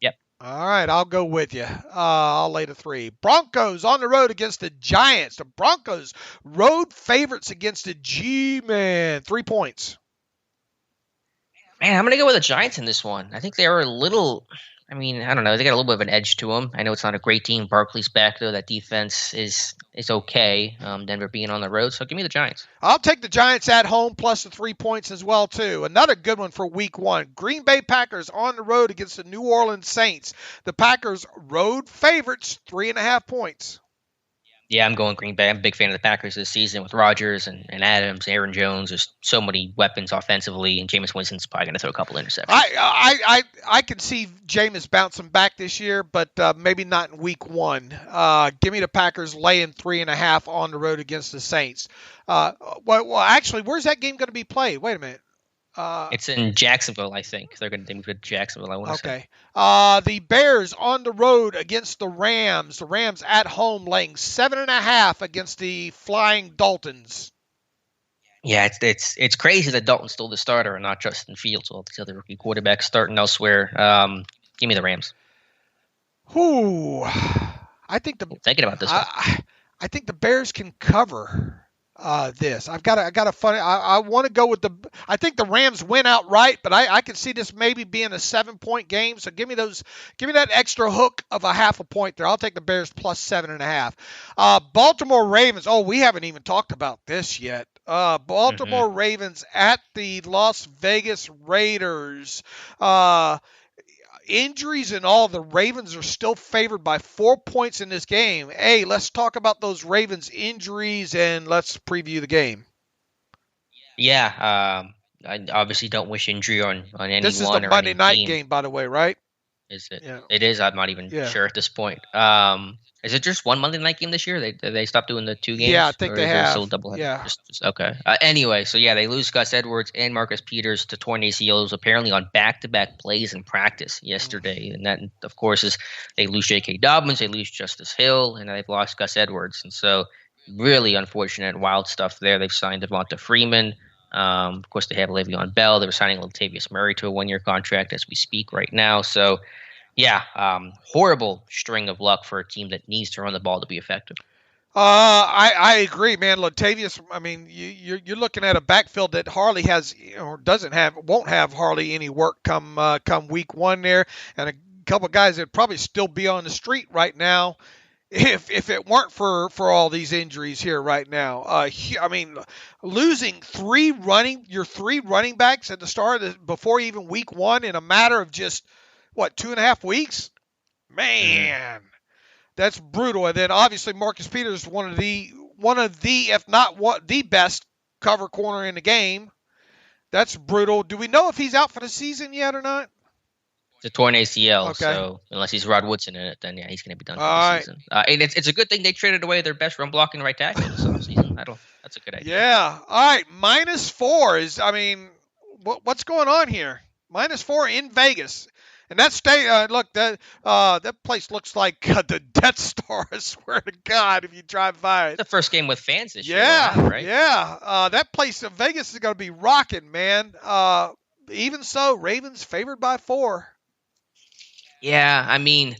Yep. All right, I'll go with you. I'll lay to 3. Broncos on the road against the Giants. The Broncos road favorites against the G-Men. 3 points. Man, I'm going to go with the Giants in this one. I think they are a little... I don't know. They got a little bit of an edge to them. I know it's not a great team. Barkley's back, though. That defense is okay. Denver being on the road. So give me the Giants. I'll take the Giants at home plus the 3 points as well, too. Another good one for week 1. Green Bay Packers on the road against the New Orleans Saints. The Packers road favorites, 3.5 points. Yeah, I'm going Green Bay. I'm a big fan of the Packers this season with Rodgers and Adams, Aaron Jones. There's so many weapons offensively, and Jameis Winston's probably going to throw a couple interceptions. I can see Jameis bouncing back this year, but maybe not in week 1. Give me the Packers laying 3.5 on the road against the Saints. Well, actually, where's that game going to be played? Wait a minute. It's in Jacksonville, I think. They're going to move to Jacksonville, I want to say. The Bears on the road against the Rams. The Rams at home laying 7.5 against the Flying Daltons. Yeah, it's crazy that Dalton's still the starter and not Justin Fields. All these other rookie quarterbacks starting elsewhere. Give me the Rams. Thinking about this one. I think the Bears can cover. This. I want to go with I think the Rams win outright, but I can see this maybe being a 7-point game. So give me that extra hook of a 0.5 point there. I'll take the Bears plus 7.5. Baltimore Ravens. Oh, we haven't even talked about this yet. Baltimore Ravens at the Las Vegas Raiders. Injuries and all, the Ravens are still favored by 4 points in this game. Hey, let's talk about those Ravens injuries and let's preview the game. Yeah, I obviously don't wish injury on anyone. This is the Monday night game, by the way, right? Is it? Yeah. It is. I'm not even sure at this point. Is it just one Monday night game this year? They stopped doing the 2 games? Yeah, I think they have. Still double yeah. Just, okay. Anyway, so yeah, they lose Gus Edwards and Marcus Peters to torn ACLs apparently on back-to-back plays in practice yesterday. And that, of course, is they lose J.K. Dobbins, they lose Justice Hill, and they've lost Gus Edwards. And so really unfortunate, wild stuff there. They've signed Devonta Freeman. Of course, they have Le'Veon Bell. They're signing Latavius Murray to a 1-year contract as we speak right now. So, yeah, horrible string of luck for a team that needs to run the ball to be effective. I agree, man. Latavius, you're looking at a backfield that hardly has or won't have hardly any work come week 1 there, and a couple of guys that probably still be on the street right now if it weren't for all these injuries here right now. Losing your 3 running backs at the start of before even week 1 in a matter of just 2.5 weeks? Man, that's brutal. And then obviously Marcus Peters, one of the, if not the best cover corner in the game. That's brutal. Do we know if he's out for the season yet or not? It's a torn ACL, okay. So unless he's Rod Woodson in it, then yeah, he's going to be done for the season. And it's a good thing they traded away their best run blocking right tackle this offseason. That's a good idea. Yeah. All right. -4 is, what's going on here? -4 in Vegas. And look, that place looks like the Death Star. I swear to God, if you drive by it. The first game with fans this year, right? Yeah. That place in Vegas is going to be rocking, man. Even so, Ravens favored by 4. Yeah, I mean,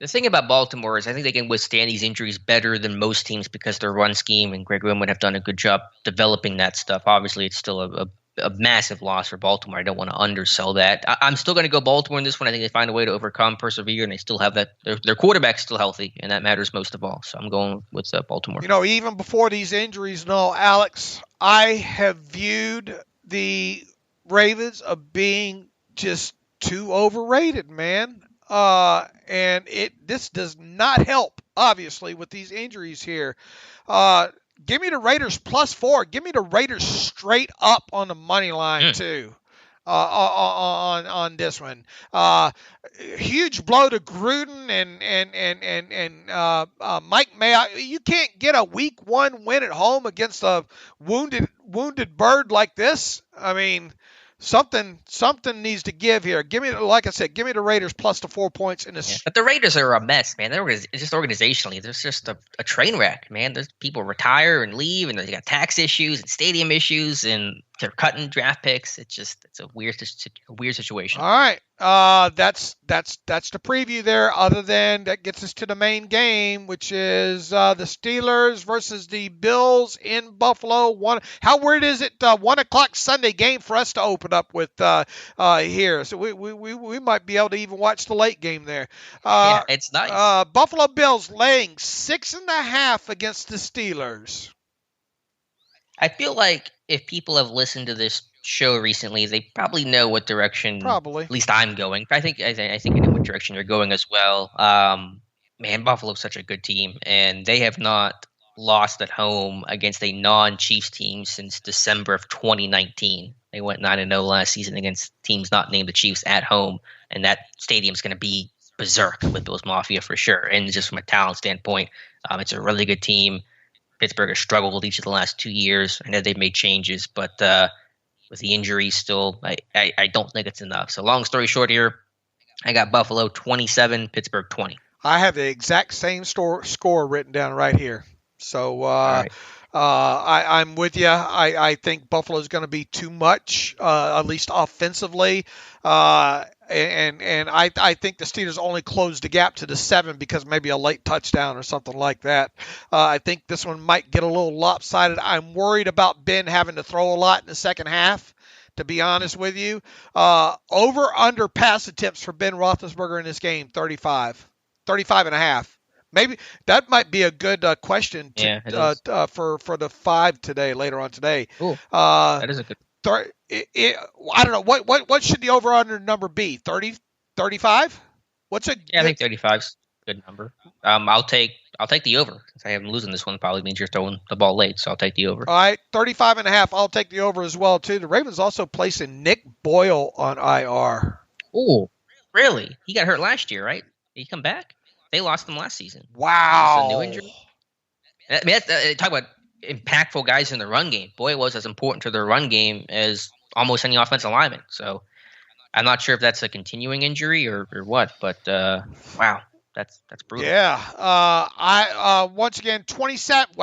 the thing about Baltimore is I think they can withstand these injuries better than most teams because their run scheme and Greg Roman would have done a good job developing that stuff. Obviously, it's still a massive loss for Baltimore. I don't want to undersell that. I'm still going to go Baltimore in this one. I think they find a way to overcome, persevere, and they still have that. Their quarterback's still healthy, and that matters most of all. So I'm going with Baltimore. Even before these injuries, Alex, I have viewed the Ravens of being just too overrated, man. And this does not help, obviously, with these injuries here. Give me the Raiders +4. Give me the Raiders straight up on the money line too. On this one, huge blow to Gruden and Mike May. You can't get a Week 1 win at home against a wounded bird like this. I mean, something needs to give here. Like I said, give me the Raiders plus the 4 points in this. Yeah, but the Raiders are a mess, man. It's just organizationally, there's just a train wreck, man. There's people retire and leave, and they got tax issues and stadium issues, and they're cutting draft picks. It's a weird situation. All right, that's the preview there. Other than that, gets us to the main game, which is the Steelers versus the Bills in Buffalo. How weird is it? 1 o'clock Sunday game for us to open up with here, so we might be able to even watch the late game there. Yeah, it's nice. Buffalo Bills laying 6.5 against the Steelers. I feel like if people have listened to this show recently, they probably know what direction. At least I'm going. I think I know what direction you're going as well. Man, Buffalo's such a good team, and they have not lost at home against a non-Chiefs team since December of 2019. They went 9-0 last season against teams not named the Chiefs at home, and that stadium's going to be berserk with Bills Mafia for sure. And just from a talent standpoint, it's a really good team. Pittsburgh has struggled with each of the last 2 years. I know they've made changes, but with the injuries still, I don't think it's enough. So long story short here, I got Buffalo 27, Pittsburgh 20. I have the exact same score written down right here. So right. I'm with you. I think Buffalo's going to be too much, at least offensively. And I think the Steelers only closed the gap to the 7 because maybe a late touchdown or something like that. I think this one might get a little lopsided. I'm worried about Ben having to throw a lot in the second half, to be honest with you. Over/under pass attempts for Ben Roethlisberger in this game, 35.5. Maybe that might be a good question for the 5 today, later on today. Ooh, that is a good. I don't know what should the over/under number be? 30, 35? I think 35 is a good number. I'll take the over. Since I am losing this one, probably means you're throwing the ball late, so I'll take the over. All right, 35.5. I'll take the over as well too. The Ravens also placing Nick Boyle on IR. Oh, really? He got hurt last year, right? Did he come back? They lost him last season. Wow. It's a new injury. I mean, talk about impactful guys in the run game. Boy, was as important to their run game as almost any offensive lineman. So I'm not sure if that's a continuing injury or what, but wow, that's brutal. Yeah. I once again 27.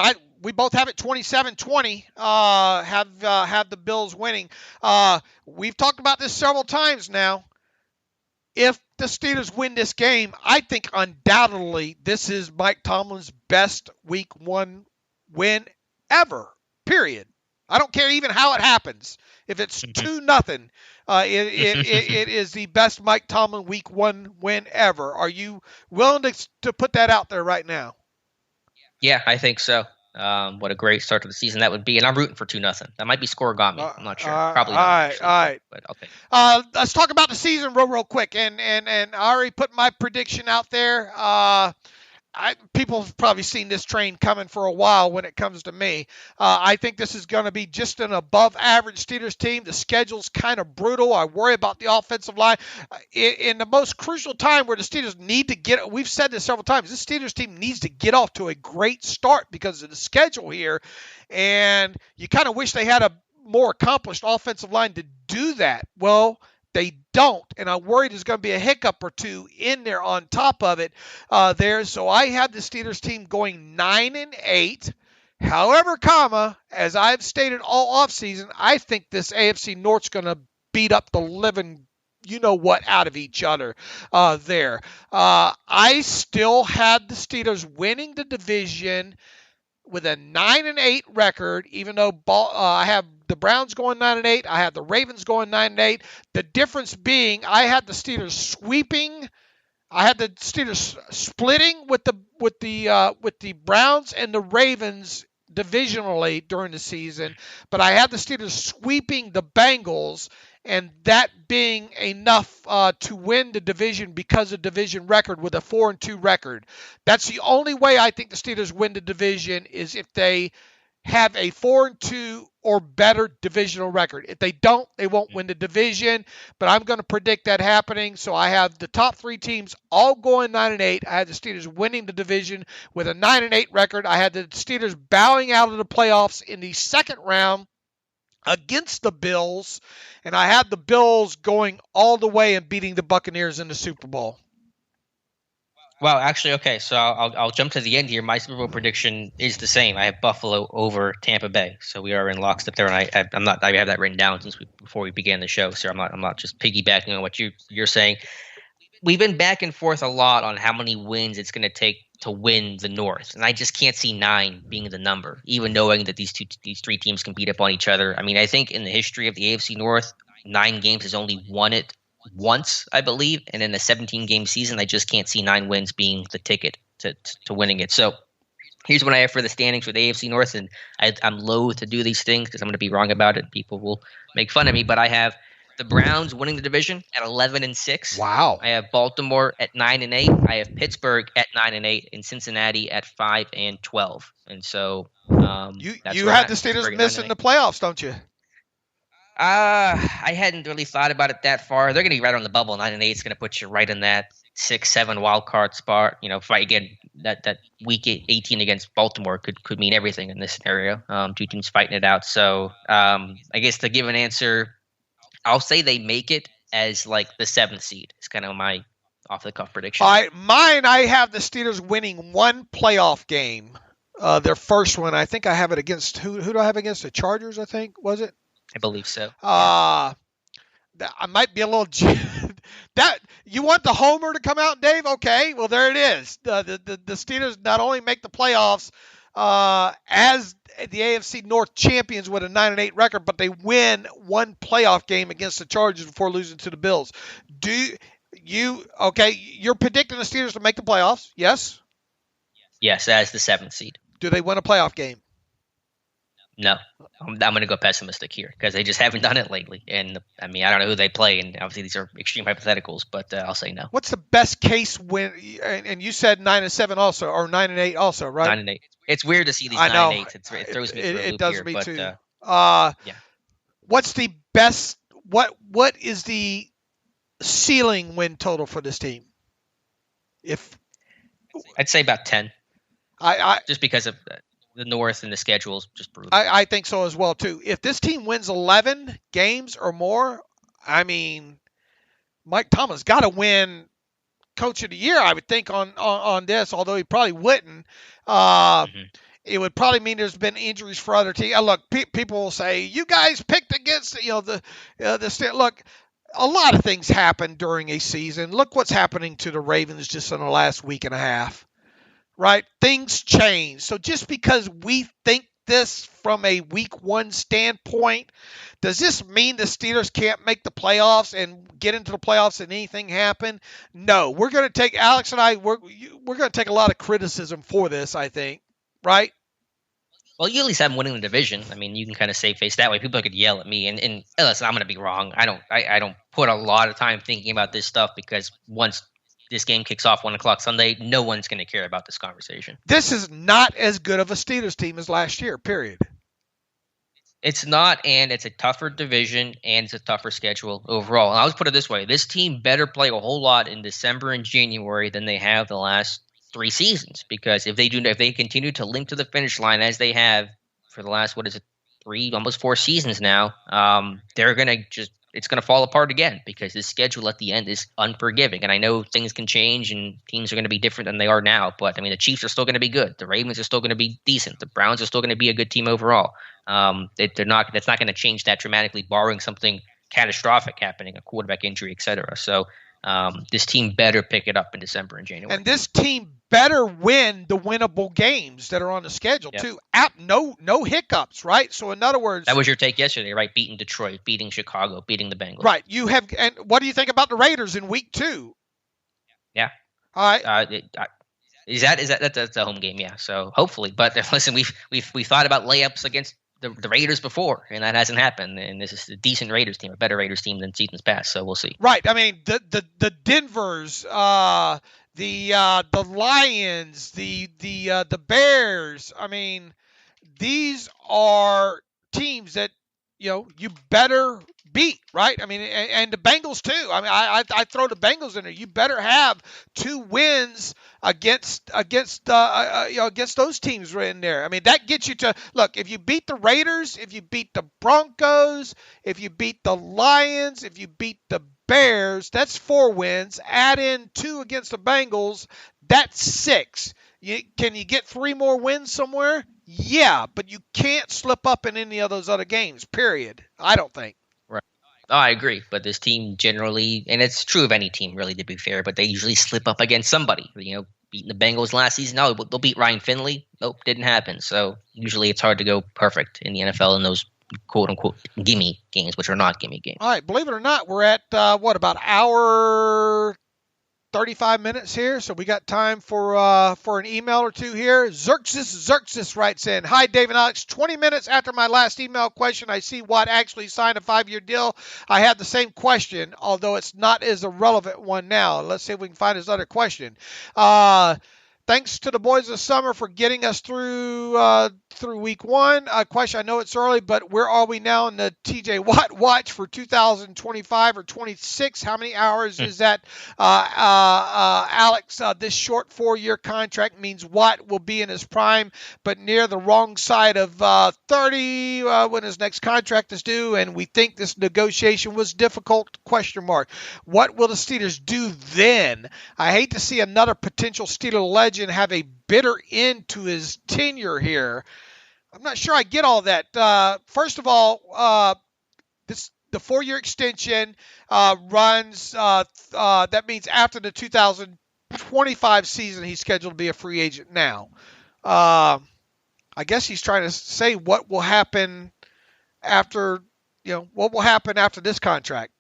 We both have it 27-20. Have the Bills winning. We've talked about this several times now. If the Steelers win this game, I think undoubtedly this is Mike Tomlin's best Week 1 win ever, period. I don't care even how it happens. If it's 2-0, it is the best Mike Tomlin Week 1 win ever. Are you willing to put that out there right now? Yeah, I think so. What a great start to the season that would be. And I'm rooting for 2-0. That might be scorigami. I'm not sure. Probably not. All right. But I'll take it. Let's talk about the season real quick. And I already put my prediction out there. People have probably seen this train coming for a while when it comes to me. I think this is going to be just an above-average Steelers team. The schedule's kind of brutal. I worry about the offensive line. In the most crucial time where the Steelers need to get – we've said this several times. This Steelers team needs to get off to a great start because of the schedule here. And you kind of wish they had a more accomplished offensive line to do that. Well, they don't, and I'm worried there's going to be a hiccup or two in there on top of it there. So I have the Steelers team going 9-8. However, as I've stated all offseason, I think this AFC North's going to beat up the living you-know-what out of each other there. I still had the Steelers winning the division with a 9-8 record, even though I have the Browns going 9-8, I have the Ravens going 9-8. The difference being, I had the Steelers sweeping. I had the Steelers splitting with the Browns and the Ravens divisionally during the season, but I had the Steelers sweeping the Bengals, and that being enough to win the division because of division record with a 4-2 record. That's the only way I think the Steelers win the division, is if they have a 4-2 or better divisional record. If they don't, they won't win the division, but I'm going to predict that happening. So I have the top 3 teams all going 9-8. I had the Steelers winning the division with a 9-8 record. I had the Steelers bowing out of the playoffs in the second round against the Bills, and I had the Bills going all the way and beating the Buccaneers in the Super Bowl. Well, actually, okay, so I'll jump to the end here. My Super Bowl prediction is the same. I have Buffalo over Tampa Bay, so we are in lockstep there, and I have that written down before we began the show, so I'm not just piggybacking on what you're saying. We've been back and forth a lot on how many wins it's going to take to win the North, and I just can't see 9 being the number, even knowing that these 3 teams can beat up on each other. I mean, I think in the history of the AFC North, 9 games has only won it once, I believe, and in a 17-game season, I just can't see 9 wins being the ticket to winning it. So here's what I have for the standings for the AFC North, and I'm loath to do these things because I'm going to be wrong about it. People will make fun of me, but I have the Browns winning the division at 11-6. Wow. I have Baltimore at 9-8. I have Pittsburgh at 9-8, and Cincinnati at 5-12. And so you had the Steelers missing the playoffs, don't you? I hadn't really thought about it that far. They're going to be right on the bubble. 9-8 is going to put you right in that 6-7 wild card spot. Fight again. That week 18 against Baltimore could mean everything in this scenario. 2 teams fighting it out. So I guess to give an answer, I'll say they make it as like the 7th seed. It's kind of my off the cuff prediction. I have the Steelers winning 1 playoff game. Their first one. I think I have it against who do I have against? The Chargers, I think, was it? I believe so. I might be a little that you want the homer to come out, Dave? Okay, well there it is. The Steelers not only make the playoffs as the AFC North champions with a 9-8 record, but they win 1 playoff game against the Chargers before losing to the Bills. You're predicting the Steelers to make the playoffs? Yes. Yes, as the 7th seed. Do they win a playoff game? No, I'm going to go pessimistic here because they just haven't done it lately. And I mean, I don't know who they play, and obviously these are extreme hypotheticals, but I'll say no. What's the best case win? And you said 9-7 also, or 9-8 also, right? 9-8. It's weird to see these 9-8s. It throws me for a loop. It does here, me but, too. Yeah. What's the best? What is the ceiling win total for this team? I'd say about 10. Just because of the North and the schedule's just brutal. I think so as well too. If this team wins 11 games or more, I mean, Mike Tomlin's got to win Coach of the Year, I would think, on this, although he probably wouldn't. It would probably mean there's been injuries for other teams. Look, people will say, you guys picked against the look, a lot of things happen during a season. Look what's happening to the Ravens just in the last week and a half. Right? Things change. So just because we think this from a week 1 standpoint, does this mean the Steelers can't make the playoffs and get into the playoffs and anything happen? No. We're going to take, Alex and I, we're going to take a lot of criticism for this, I think. Right? Well, you at least have them winning the division. I mean, you can kind of save face that way. People could yell at me, and listen, I'm going to be wrong. I don't put a lot of time thinking about this stuff because once this game kicks off 1 o'clock Sunday, no one's going to care about this conversation. This is not as good of a Steelers team as last year, period. It's not, and it's a tougher division, and it's a tougher schedule overall. And I'll just put it this way. This team better play a whole lot in December and January than they have the last 3 seasons, because if they continue to limp to the finish line as they have for the last, 3, almost 4 seasons now, they're going to just it's going to fall apart again because this schedule at the end is unforgiving. And I know things can change and teams are going to be different than they are now. But, I mean, the Chiefs are still going to be good. The Ravens are still going to be decent. The Browns are still going to be a good team overall. That's not going to change that dramatically, barring something catastrophic happening, a quarterback injury, etc. So this team better pick it up in December and January. And this team better win the winnable games that are on the schedule too. No hiccups, right? So in other words, that was your take yesterday, right? Beating Detroit, beating Chicago, beating the Bengals. Right. You have. And what do you think about the Raiders in week 2? Yeah. All right. That's a home game? Yeah. So hopefully, but listen, we've thought about layups against the Raiders before, and that hasn't happened. And this is a decent Raiders team, a better Raiders team than seasons past. So we'll see. Right. I mean, the Denvers, the Lions, the Bears. I mean, these are teams that you better beat, right? I mean, and the Bengals too. I mean, I throw the Bengals in there. You better have 2 wins against those teams right in there. I mean, that gets you to look. If you beat the Raiders, if you beat the Broncos, if you beat the Lions, if you beat the Bears, that's 4 wins. Add in 2 against the Bengals, that's 6. Can you get 3 more wins somewhere? Yeah, but you can't slip up in any of those other games, period. I don't think. Right. Oh, I agree. But this team generally, and it's true of any team really, to be fair, but they usually slip up against somebody. Beating the Bengals last season, no, they'll beat Ryan Finley. Nope, didn't happen. So usually it's hard to go perfect in the NFL in those quote-unquote gimme games, which are not gimme games. All right, believe it or not, we're at, about hour 35 minutes here, so we got time for an email or 2 here. Xerxes writes in, "Hi, Dave and Alex. 20 minutes after my last email question, I see Watt actually signed a 5-year deal. I have the same question, although it's not as a relevant one now." Let's see if we can find his other question. Thanks to the boys this summer for getting us through week 1. Question, I know it's early, but where are we now in the TJ Watt watch for 2025 or 26? How many hours is that? Alex, this short 4-year contract means Watt will be in his prime, but near the wrong side of 30 when his next contract is due, and we think this negotiation was difficult? Question mark. What will the Steelers do then? I hate to see another potential Steeler legend have a bitter end to his tenure here. I'm not sure I get all that. First of all, the 4-year extension runs. That means after the 2025 season, he's scheduled to be a free agent now. I guess he's trying to say what will happen after. What will happen after this contract.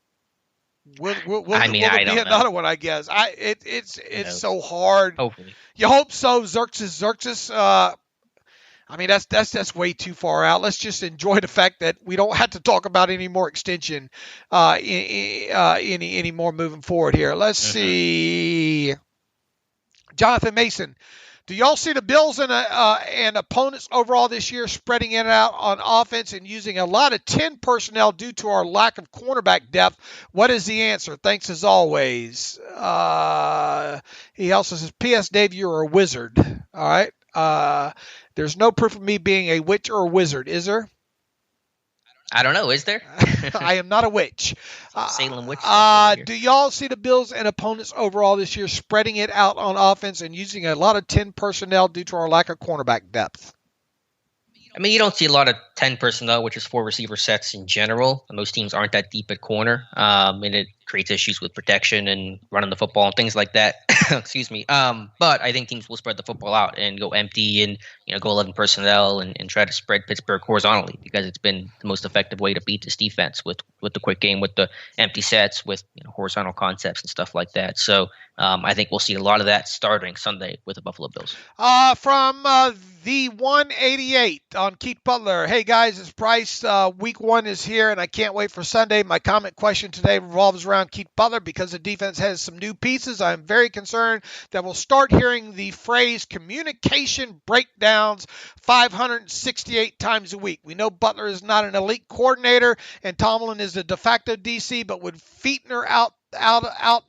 Will I don't know. Another one, I guess. It's so hard. Hopefully. You hope so, Xerxes. I mean, that's way too far out. Let's just enjoy the fact that we don't have to talk about any more extension, any more moving forward here. Let's see. Jonathan Mason. Do y'all see the Bills and opponents overall this year spreading it out on offense and using a lot of 10 personnel due to our lack of cornerback depth? What is the answer? Thanks as always. He also says, P.S. Dave, you're a wizard. All right. There's no proof of me being a witch or a wizard, is there? I don't know. Is there? I am not a witch. Salem witch. Do y'all see the Bills and opponents overall this year spreading it out on offense and using a lot of 10 personnel due to our lack of cornerback depth? I mean, you don't see a lot of 10 personnel, which is 4 receiver sets in general. Most teams aren't that deep at corner, and it creates issues with protection and running the football and things like that. Excuse me. But I think teams will spread the football out and go empty and go 11 personnel and try to spread Pittsburgh horizontally because it's been the most effective way to beat this defense with the quick game, with the empty sets, with horizontal concepts and stuff like that. So I think we'll see a lot of that starting Sunday with the Buffalo Bills. From the 188 on Keith Butler. Hey guys, it's Bryce. Week 1 is here and I can't wait for Sunday. My comment question today revolves around Keith Butler because the defense has some new pieces. I'm very concerned that we'll start hearing the phrase communication breakdowns 568 times a week. We know Butler is not an elite coordinator and Tomlin is the de facto DC, but with Fichtner out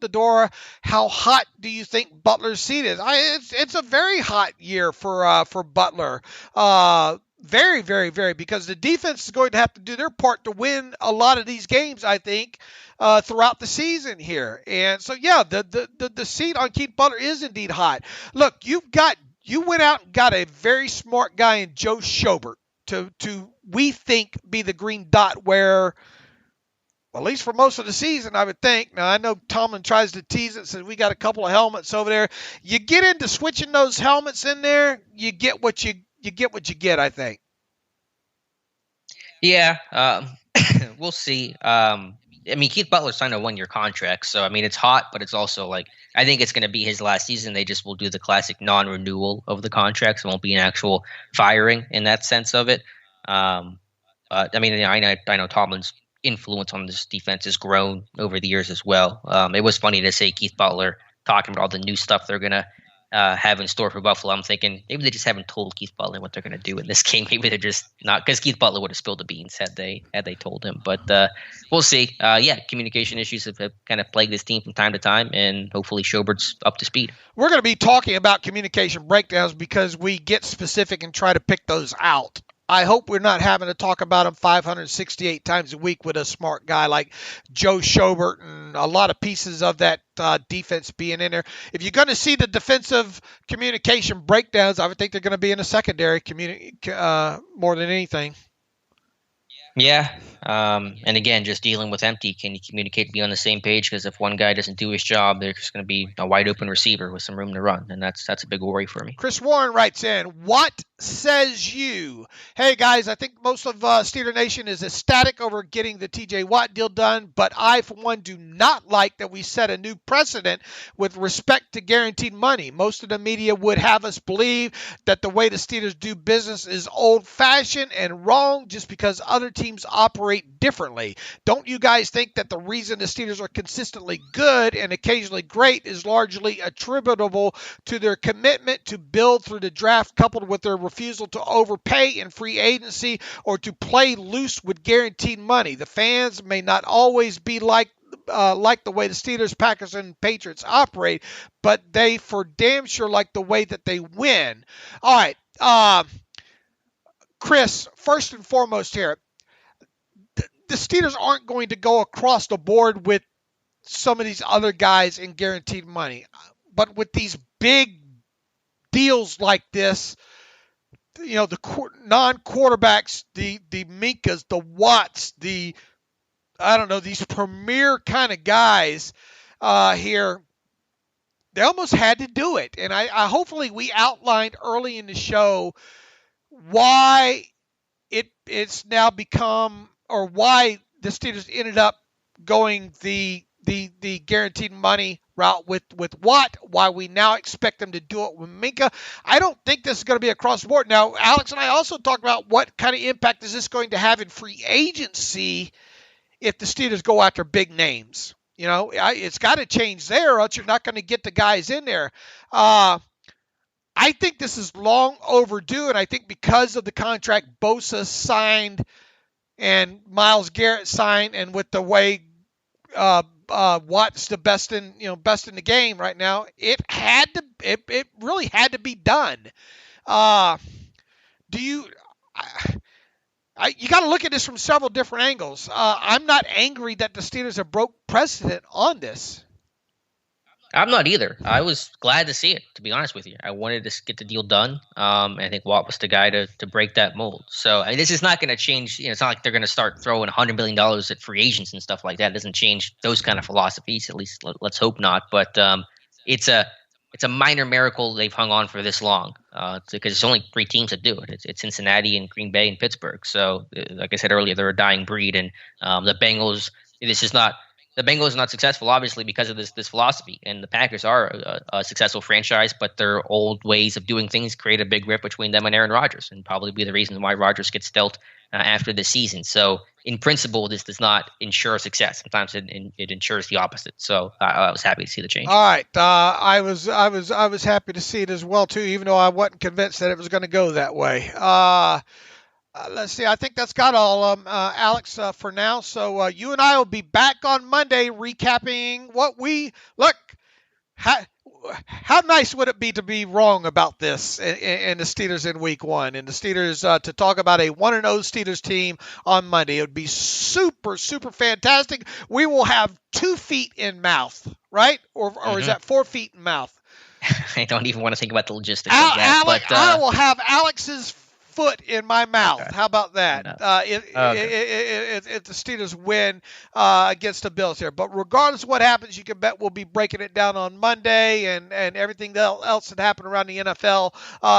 the door, how hot do you think Butler's seat is? It's a very hot year for Butler. Very, very, very, because the defense is going to have to do their part to win a lot of these games, I think, throughout the season here. And so, yeah, the seat on Keith Butler is indeed hot. Look, you went out and got a very smart guy in Joe Schobert to we think be the green dot where, well, at least for most of the season, I would think. Now, I know Tomlin tries to tease it, says we got a couple of helmets over there. You get into switching those helmets in there, you get what you get, I think. Yeah, we'll see. I mean, Keith Butler signed a 1-year contract, so I mean, it's hot, but it's also like I think it's going to be his last season. They just will do the classic non-renewal of the contracts. It won't be an actual firing in that sense of it. I mean, I know Tomlin's influence on this defense has grown over the years as well. It was funny to say Keith Butler talking about all the new stuff they're going to have in store for Buffalo. I'm thinking maybe they just haven't told Keith Butler what they're going to do in this game. Maybe they're just not, because Keith Butler would have spilled the beans had they told him. But we'll see. Yeah, communication issues have kind of plagued this team from time to time, and hopefully Schobert's up to speed. We're going to be talking about communication breakdowns because we get specific and try to pick those out. I hope we're not having to talk about them 568 times a week with a smart guy like Joe Schobert and a lot of pieces of that defense being in there. If you're going to see the defensive communication breakdowns, I would think they're going to be in the secondary more than anything. Yeah. And again, just dealing with empty. Can you communicate, be on the same page? Because if one guy doesn't do his job, there's just going to be a wide open receiver with some room to run. And that's a big worry for me. Chris Warren writes in, what says you? Hey, guys, I think most of Steeler Nation is ecstatic over getting the TJ Watt deal done, but I, for one, do not like that we set a new precedent with respect to guaranteed money. Most of the media would have us believe that the way the Steelers do business is old-fashioned and wrong just because other teams operate differently. Don't you guys think that the reason the Steelers are consistently good and occasionally great is largely attributable to their commitment to build through the draft, coupled with their refusal to overpay in free agency or to play loose with guaranteed money? The fans may not always be like the way the Steelers, Packers, and Patriots operate, but they for damn sure like the way that they win. All right, Chris, first and foremost here, the Steelers aren't going to go across the board with some of these other guys in guaranteed money. But with these big deals like this, you know, the non-quarterbacks, the Minkahs, the Watts, these premier kind of guys here, they almost had to do it. And I hopefully we outlined early in the show why it's now become, or why the Steelers ended up going the guaranteed money route with Watt, why we now expect them to do it with Minkah. I don't think this is going to be across the board. Now, Alex and I also talked about what kind of impact is this going to have in free agency if the Steelers go after big names. You know, it's got to change there, or else you're not going to get the guys in there. I think this is long overdue, and I think because of the contract Bosa signed and Myles Garrett signed, and with the way Watt's the best in the game right now, it really had to be done. You got to look at this from several different angles. I'm not angry that the Steelers have broke precedent on this. I'm not either. I was glad to see it, to be honest with you. I wanted to get the deal done. And I think Watt was the guy to break that mold. So I mean, this is not going to change. It's not like they're going to start throwing $100 million at free agents and stuff like that. It doesn't change those kind of philosophies. At least let's hope not. But it's a minor miracle they've hung on for this long, because it's only 3 teams that do it. It's Cincinnati and Green Bay and Pittsburgh. So like I said earlier, they're a dying breed. And the Bengals, the Bengals are not successful, obviously, because of this philosophy. And the Packers are a successful franchise, but their old ways of doing things create a big rip between them and Aaron Rodgers, and probably be the reason why Rodgers gets dealt after the season. So in principle, this does not ensure success. Sometimes it ensures the opposite. So I was happy to see the change. All right, I was happy to see it as well too, even though I wasn't convinced that it was going to go that way. Let's see. I think that's got all of them, Alex, for now. So you and I will be back on Monday recapping what we look. how nice would it be to be wrong about this in the Steelers in Week 1 and the Steelers to talk about a 1-0 Steelers team on Monday? It would be super, super fantastic. We will have 2 feet in mouth, right? Or is that 4 feet in mouth? I don't even want to think about the logistics of that. But I will have Alex's foot in my mouth. Okay. How about that? No. If the Steelers win against the Bills here. But regardless of what happens, you can bet we'll be breaking it down on Monday and everything else that happened around the NFL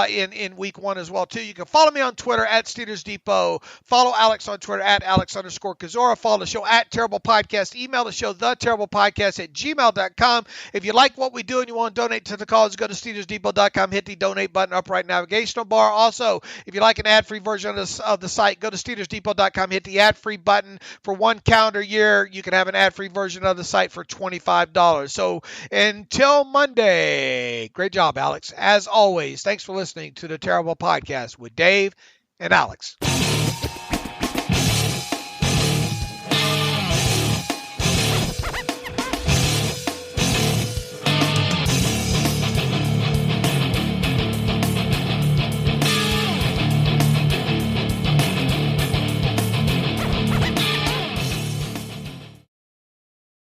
in Week 1 as well, too. You can follow me on Twitter at Steelers Depot. Follow Alex on Twitter at Alex_Kozora. Follow the show at Terrible Podcast. Email the show, theterriblepodcast@gmail.com. If you like what we do and you want to donate to the cause, go to SteelersDepot.com. Hit the donate button, upright navigational bar. Also, if you like an ad-free version of the site, go to SteelersDepot.com, hit the ad-free button. For 1 calendar year, you can have an ad-free version of the site for $25. So until Monday, great job, Alex. As always, thanks for listening to the Terrible Podcast with Dave and Alex.